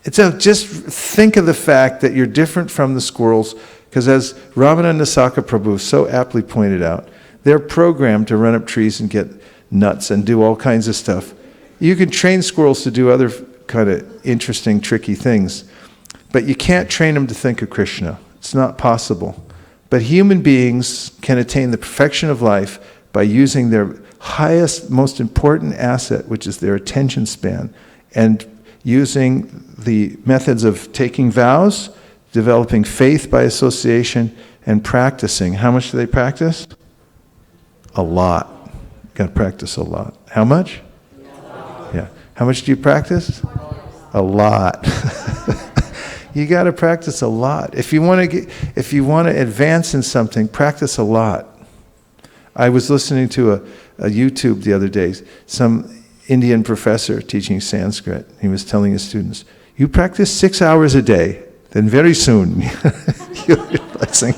Just think of the fact that you're different from the squirrels, because as Ramananda Saka Prabhu so aptly pointed out, they're programmed to run up trees and get nuts and do all kinds of stuff. You can train squirrels to do other kind of interesting, tricky things, but you can't train them to think of Krishna. It's not possible. But human beings can attain the perfection of life by using their highest, most important asset, which is their attention span, and using the methods of taking vows, developing faith by association, and practicing. How much do they practice? A lot. Got to practice a lot. How much? Yeah. How much do you practice? A lot. You got to practice a lot. If you want to advance in something, practice a lot. I was listening to a YouTube the other day. Some Indian professor teaching Sanskrit. He was telling his students, "You practice 6 hours a day, then very soon you're realizing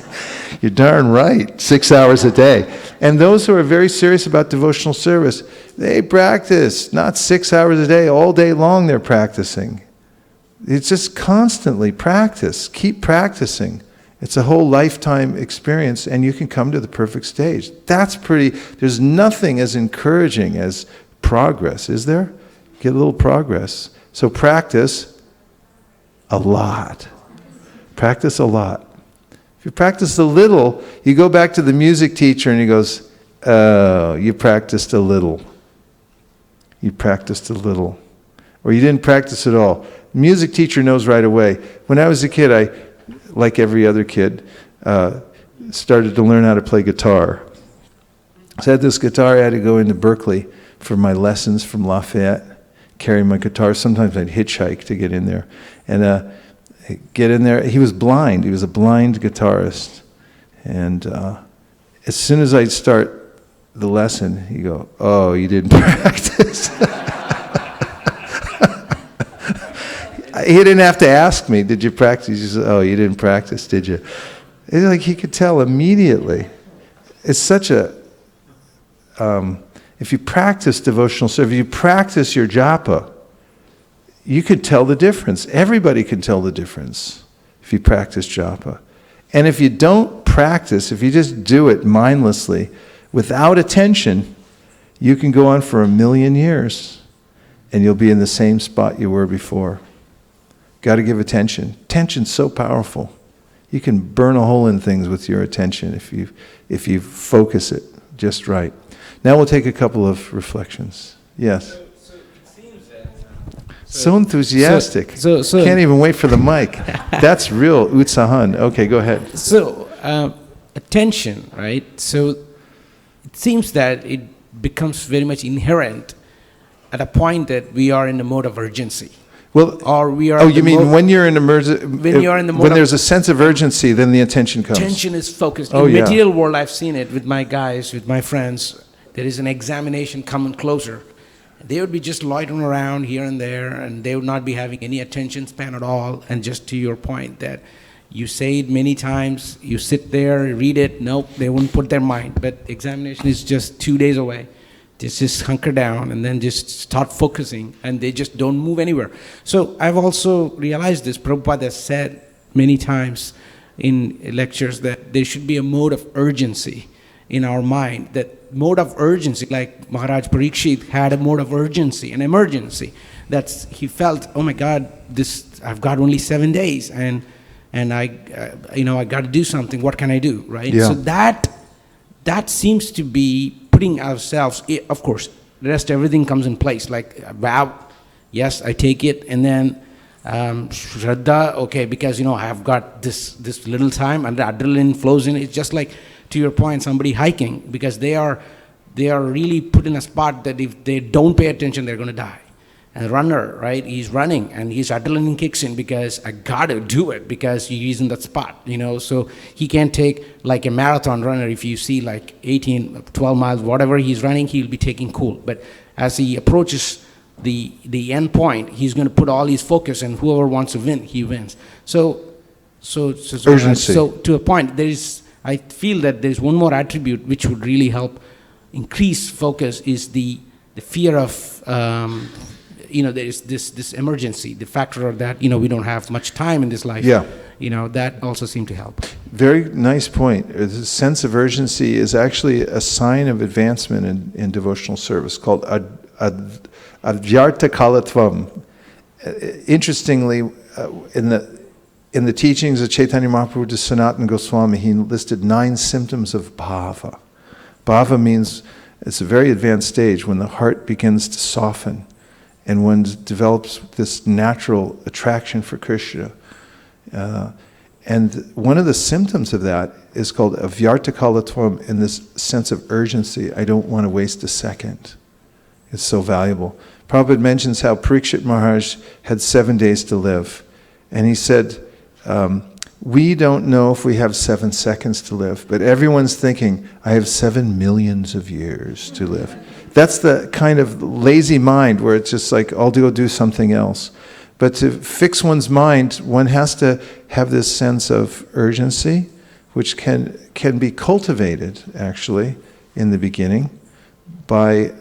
you're darn right, 6 hours a day." And those who are very serious about devotional service, they practice, not 6 hours a day, all day long they're practicing. It's just constantly practice. Keep practicing. It's a whole lifetime experience, and you can come to the perfect stage. There's nothing as encouraging as progress, is there? Get a little progress. So practice a lot. Practice a lot. If you practice a little, you go back to the music teacher and he goes, "Oh, you practiced a little. You practiced a little." Or you didn't practice at all. The music teacher knows right away. When I was a kid, I, like every other kid, started to learn how to play guitar. So I had this guitar. I had to go into Berkeley for my lessons from Lafayette, carry my guitar. Sometimes I'd hitchhike to get in there. And get in there. He was blind. He was a blind guitarist. And as soon as I'd start the lesson, he'd go, "Oh, you didn't practice." He didn't have to ask me, "Did you practice?" He just said, "Oh, you didn't practice, did you?" It's like he could tell immediately. It's such a... if you practice devotional service, if you practice your japa, you could tell the difference. Everybody can tell the difference if you practice japa. And if you don't practice, if you just do it mindlessly, without attention, you can go on for 1,000,000 years and you'll be in the same spot you were before. Got to give attention. Attention's so powerful. You can burn a hole in things with your attention if you focus it just right. Now we'll take a couple of reflections. Yes? So it seems that... So enthusiastic. So can't even wait for the mic. That's real utsahan. Okay, go ahead. So, attention, right? So it seems that it becomes very much inherent at a point that we are in a mode of urgency. Well, or we are. Oh, you mean when you're in emergency? When you're in the mode when there's a sense of urgency, then the attention comes. Attention is focused. Oh, in yeah. material world, I've seen it with my guys, with my friends. There is an examination coming closer. They would be just loitering around here and there, and they would not be having any attention span at all. And just to your point that you say it many times, you sit there, read it, nope, they wouldn't put their mind. But examination is just 2 days away. Just hunker down and then just start focusing, and they just don't move anywhere. So I've also realized this. Prabhupada has said many times in lectures that there should be a mode of urgency. in our mind, that mode of urgency, like Maharaj Parikshit had a mode of urgency, an emergency. That's, he felt, oh my God, I've got only 7 days, and I got to do something. What can I do, right? Yeah. So that seems to be putting ourselves, of course, the rest everything comes in place. Like, wow, yes, I take it, and then Shraddha, okay, because I've got this little time, and the adrenaline flows in. It's just like, to your point, somebody hiking, because they are really put in a spot that if they don't pay attention, they're going to die. And runner, right? He's running, and his adrenaline kicks in because I got to do it because he's in that spot, So he can't take, like a marathon runner. If you see like 18, 12 miles, whatever he's running, he'll be taking cool. But as he approaches the end point, he's going to put all his focus, and whoever wants to win, he wins. So Urgency. So to a point, I feel that there's one more attribute which would really help increase focus is the fear of, there is this emergency, the factor that, we don't have much time in this life. Yeah. That also seemed to help. Very nice point. The sense of urgency is actually a sign of advancement in devotional service called avyarta kalatvam. Interestingly, in the teachings of Chaitanya Mahaprabhu to Sanatana Goswami, he listed 9 symptoms of bhava. Bhava means it's a very advanced stage when the heart begins to soften and one develops this natural attraction for Krishna. And one of the symptoms of that is called avyarta kalatvam, in this sense of urgency. I don't want to waste a second. It's so valuable. Prabhupada mentions how Parikshit Maharaj had 7 days to live. And he said, we don't know if we have 7 seconds to live, but everyone's thinking, I have 7 millions of years to live. That's the kind of lazy mind where it's just like, I'll go do something else. But to fix one's mind, one has to have this sense of urgency, which can be cultivated, actually, in the beginning, by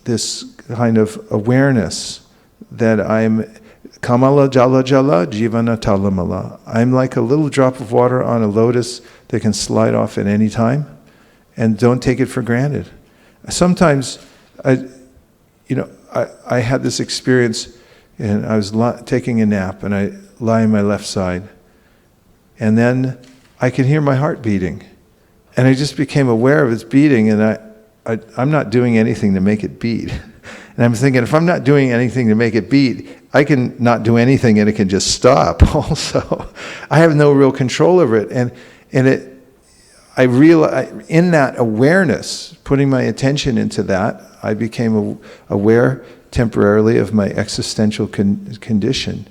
this kind of awareness that I'm Kamala Jala Jala Jivana Talamala. I'm like a little drop of water on a lotus that can slide off at any time, and don't take it for granted. Sometimes, I had this experience, and I was taking a nap, and I lie on my left side, and then I could hear my heart beating, and I just became aware of its beating, and I'm not doing anything to make it beat. And I'm thinking, if I'm not doing anything to make it beat, I can not do anything and it can just stop also. I have no real control over it. I realized, in that awareness, putting my attention into that, I became aware temporarily of my existential condition,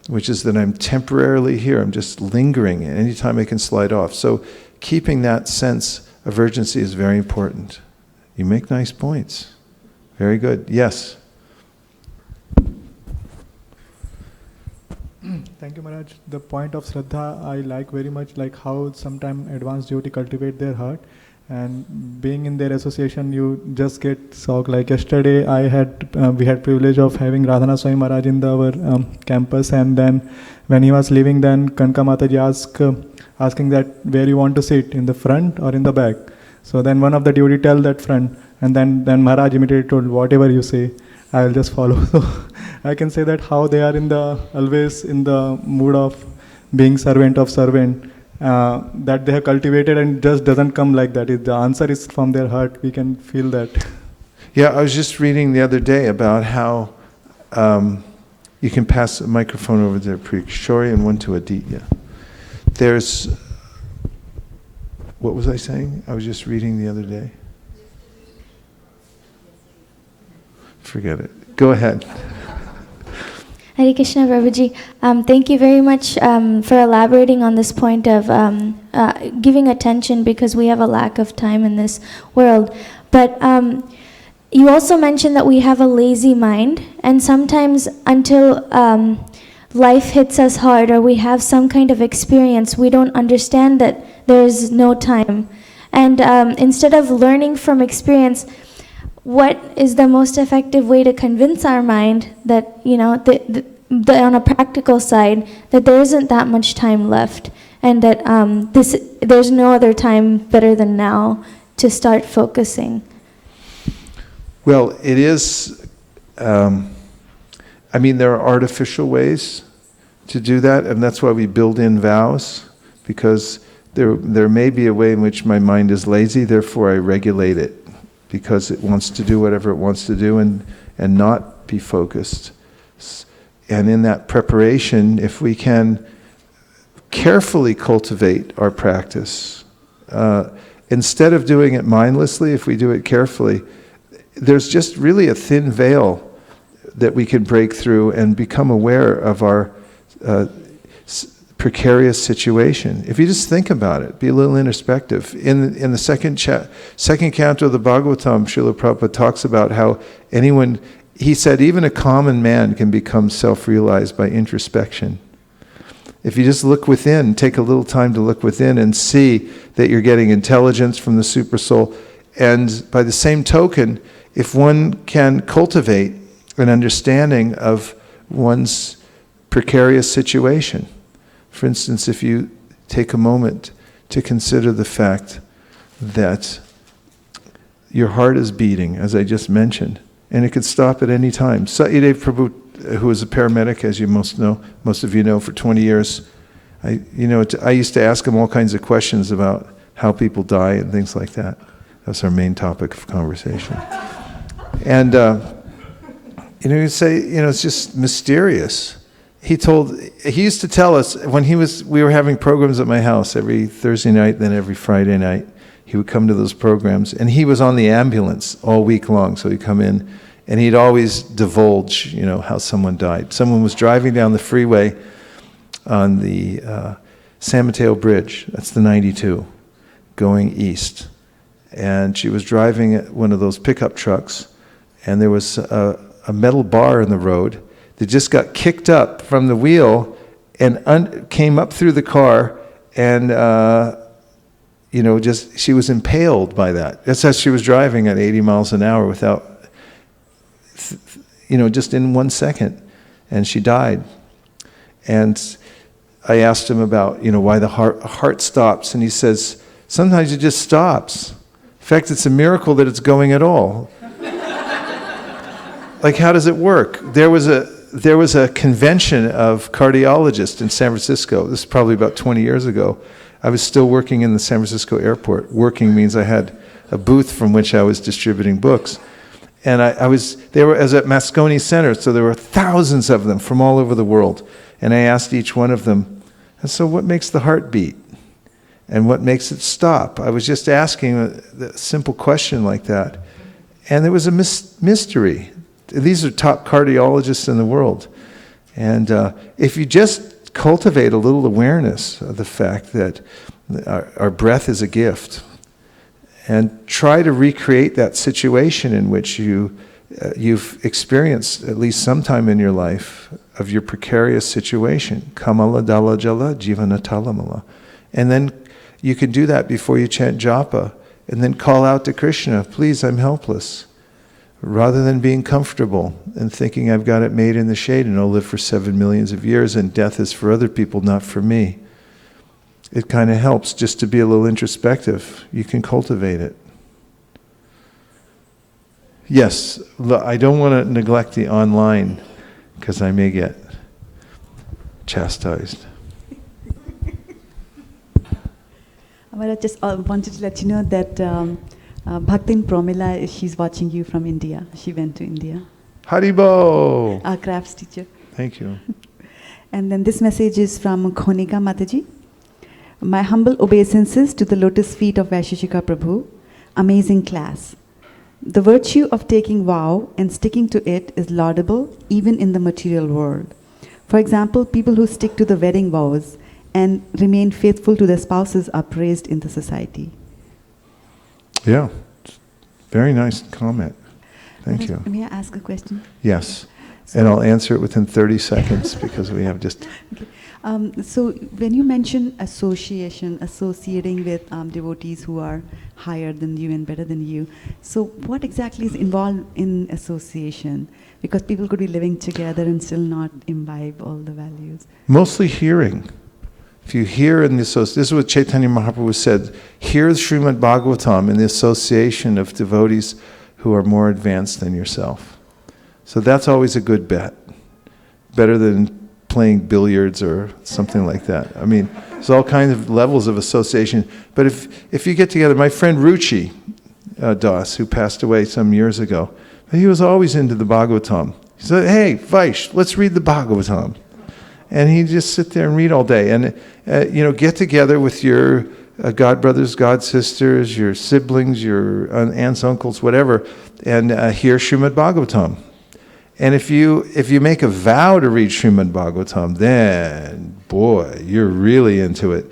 which is that I'm temporarily here. I'm just lingering, and anytime I can slide off. So keeping that sense of urgency is very important. You make nice points. Very good. Yes? Thank you, Maharaj. The point of Shraddha I like very much, like how sometimes advanced devotee cultivate their heart, and being in their association, you just get shocked. Like yesterday, we had privilege of having Radhana Swami Maharaj in our campus, and then when he was leaving, then Kanka Mataji asking that where you want to sit, in the front or in the back. So then one of the devotee tell that front, and then Maharaj immediately told, whatever you say, I will just follow. So I can say that how they are always in the mood of being servant of servant, that they have cultivated, and just doesn't come like that. If the answer is from their heart, we can feel that. Yeah, I was just reading the other day about how you can pass a microphone over to Prikshori and one to Aditya. What was I saying? I was just reading the other day. Forget it. Go ahead. Hare Krishna, Prabhuji. Thank you very much for elaborating on this point of giving attention, because we have a lack of time in this world. But you also mentioned that we have a lazy mind, and sometimes until life hits us hard or we have some kind of experience, we don't understand that there's no time. And instead of learning from experience, what is the most effective way to convince our mind that, on a practical side, that there isn't that much time left, and that there's no other time better than now, to start focusing? Well, it is, I mean, there are artificial ways to do that, and that's why we build in vows, because there may be a way in which my mind is lazy, therefore I regulate it, because it wants to do whatever it wants to do and not be focused. And in that preparation, if we can carefully cultivate our practice, instead of doing it mindlessly, if we do it carefully, there's just really a thin veil that we can break through and become aware of our precarious situation. If you just think about it, be a little introspective. In the second canto of the Bhagavatam, Srila Prabhupada talks about how he said even a common man can become self-realized by introspection. If you just look within, take a little time to look within and see that you're getting intelligence from the Supersoul, and by the same token, if one can cultivate an understanding of one's precarious situation. For instance, if you take a moment to consider the fact that your heart is beating, as I just mentioned, and it could stop at any time. Satyadev Prabhu, who was a paramedic, as you most of you know, for 20 years, I used to ask him all kinds of questions about how people die and things like that. That's our main topic of conversation. And you say, it's just mysterious. He used to tell us when we were having programs at my house every Thursday night, then every Friday night. He would come to those programs, and he was on the ambulance all week long. So he'd come in, and he'd always divulge, how someone died. Someone was driving down the freeway on the San Mateo Bridge. That's the 92, going east, and she was driving one of those pickup trucks, and there was a metal bar in the road that just got kicked up from the wheel and came up through the car, and she was impaled by that. That's how she was driving at 80 miles an hour without, just in 1 second, and she died. And I asked him about, why the heart stops, and he says, sometimes it just stops. In fact, it's a miracle that it's going at all. Like, how does it work? There was a convention of cardiologists in San Francisco. This is probably about 20 years ago. I was still working in the San Francisco airport. Working means I had a booth from which I was distributing books. And I was at Moscone Center, so there were thousands of them from all over the world. And I asked each one of them, so what makes the heart beat? And what makes it stop? I was just asking a simple question like that. And there was a mystery. These are top cardiologists in the world. And if you just cultivate a little awareness of the fact that our breath is a gift, and try to recreate that situation in which you've experienced, at least sometime in your life, of your precarious situation. Kamala dala jala jivana talamala. And then you can do that before you chant japa, and then call out to Krishna, please, I'm helpless. Rather than being comfortable and thinking I've got it made in the shade and I'll live for 7 million years and death is for other people, not for me. It kind of helps just to be a little introspective. You can cultivate it. Yes, I don't want to neglect the online because I may get chastised. I just wanted to let you know that Bhaktin Promila, she's watching you from India. She went to India. Haribo! Our crafts teacher. Thank you. And then this message is from Khonika Mataji. My humble obeisances to the lotus feet of Vaisesika Prabhu. Amazing class. The virtue of taking vow and sticking to it is laudable even in the material world. For example, people who stick to the wedding vows and remain faithful to their spouses are praised in the society. Yeah, very nice comment. Thank you. May I ask a question? Yes, and I'll answer it within 30 seconds because we have just... Okay. So when you mention associating with devotees who are higher than you and better than you, so what exactly is involved in association? Because people could be living together and still not imbibe all the values. Mostly hearing. if you hear in the association, this is what Chaitanya Mahaprabhu said, hear Srimad Bhagavatam in the association of devotees who are more advanced than yourself. So that's always a good bet. Better than playing billiards or something like that. I mean, there's all kinds of levels of association. But if you get together, my friend Ruchi Das, who passed away some years ago, he was always into the Bhagavatam. He said, hey, Vaish, let's read the Bhagavatam. And he'd just sit there and read all day. And, get together with your god brothers, god sisters, your siblings, your aunts, uncles, whatever, and hear Srimad Bhagavatam. And if you make a vow to read Srimad Bhagavatam, then, boy, you're really into it.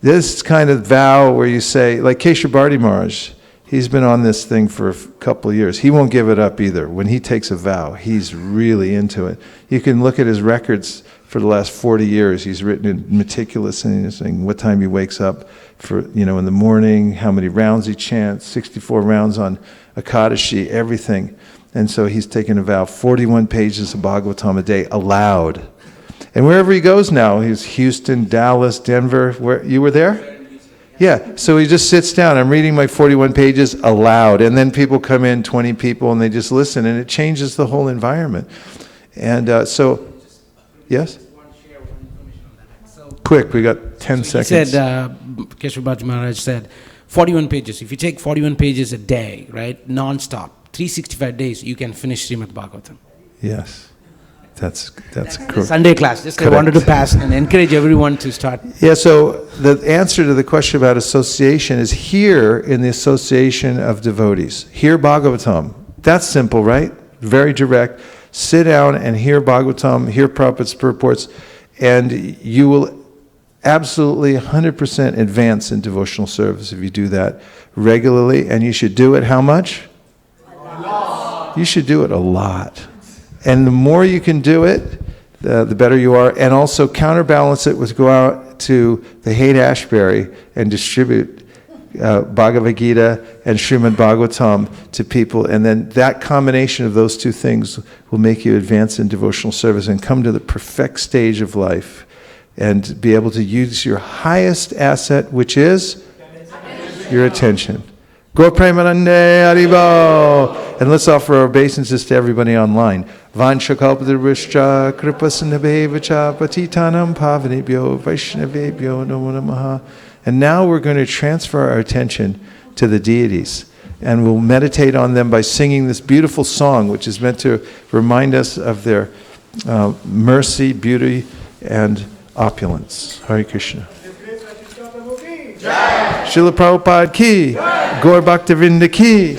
This kind of vow where you say, like Keshavarti Maharaj, he's been on this thing for a couple of years. He won't give it up either. When he takes a vow, he's really into it. You can look at his records for the last 40 years. He's written it meticulous, and he's saying what time he wakes up for, in the morning, how many rounds he chants, 64 rounds on Ekadashi, everything. And so he's taken a vow, 41 pages of Bhagavatam a day, aloud. And wherever he goes now, he's Houston, Dallas, Denver. Where you were there? Yeah, so he just sits down. I'm reading my 41 pages aloud. And then people come in, 20 people, and they just listen. And it changes the whole environment. And yes? Quick, we got 10 seconds. He said, Keshavarti Maharaj said, 41 pages. If you take 41 pages a day, right, non-stop, 365 days, you can finish Srimad Bhagavatam. Yes, that's correct. Sunday class. Just correct. I wanted to pass and encourage everyone to start. Yeah, so the answer to the question about association is here in the association of devotees. Hear Bhagavatam. That's simple, right? Very direct. Sit down and hear Bhagavatam, hear Prabhupada's purports, and you will absolutely 100% advance in devotional service if you do that regularly. And you should do it how much? You should do it a lot. And the more you can do it, the better you are. And also counterbalance it with go out to the Haight-Ashbury and distribute Bhagavad Gita and Srimad Bhagavatam to people. And then that combination of those two things will make you advance in devotional service and come to the perfect stage of life and be able to use your highest asset, which is your attention. Gaur Premanande Haribo. And let's offer our obeisances to everybody online. Vansha kalpadrivishcha kripasinabhevacha patitanam pavanebhyo vaishnavebhyo namo namaha. And now we're going to transfer our attention to the deities. And we'll meditate on them by singing this beautiful song, which is meant to remind us of their mercy, beauty, and opulence. Hare Krishna. Srila Prabhupada ki, Gaur Bhaktivinoda ki.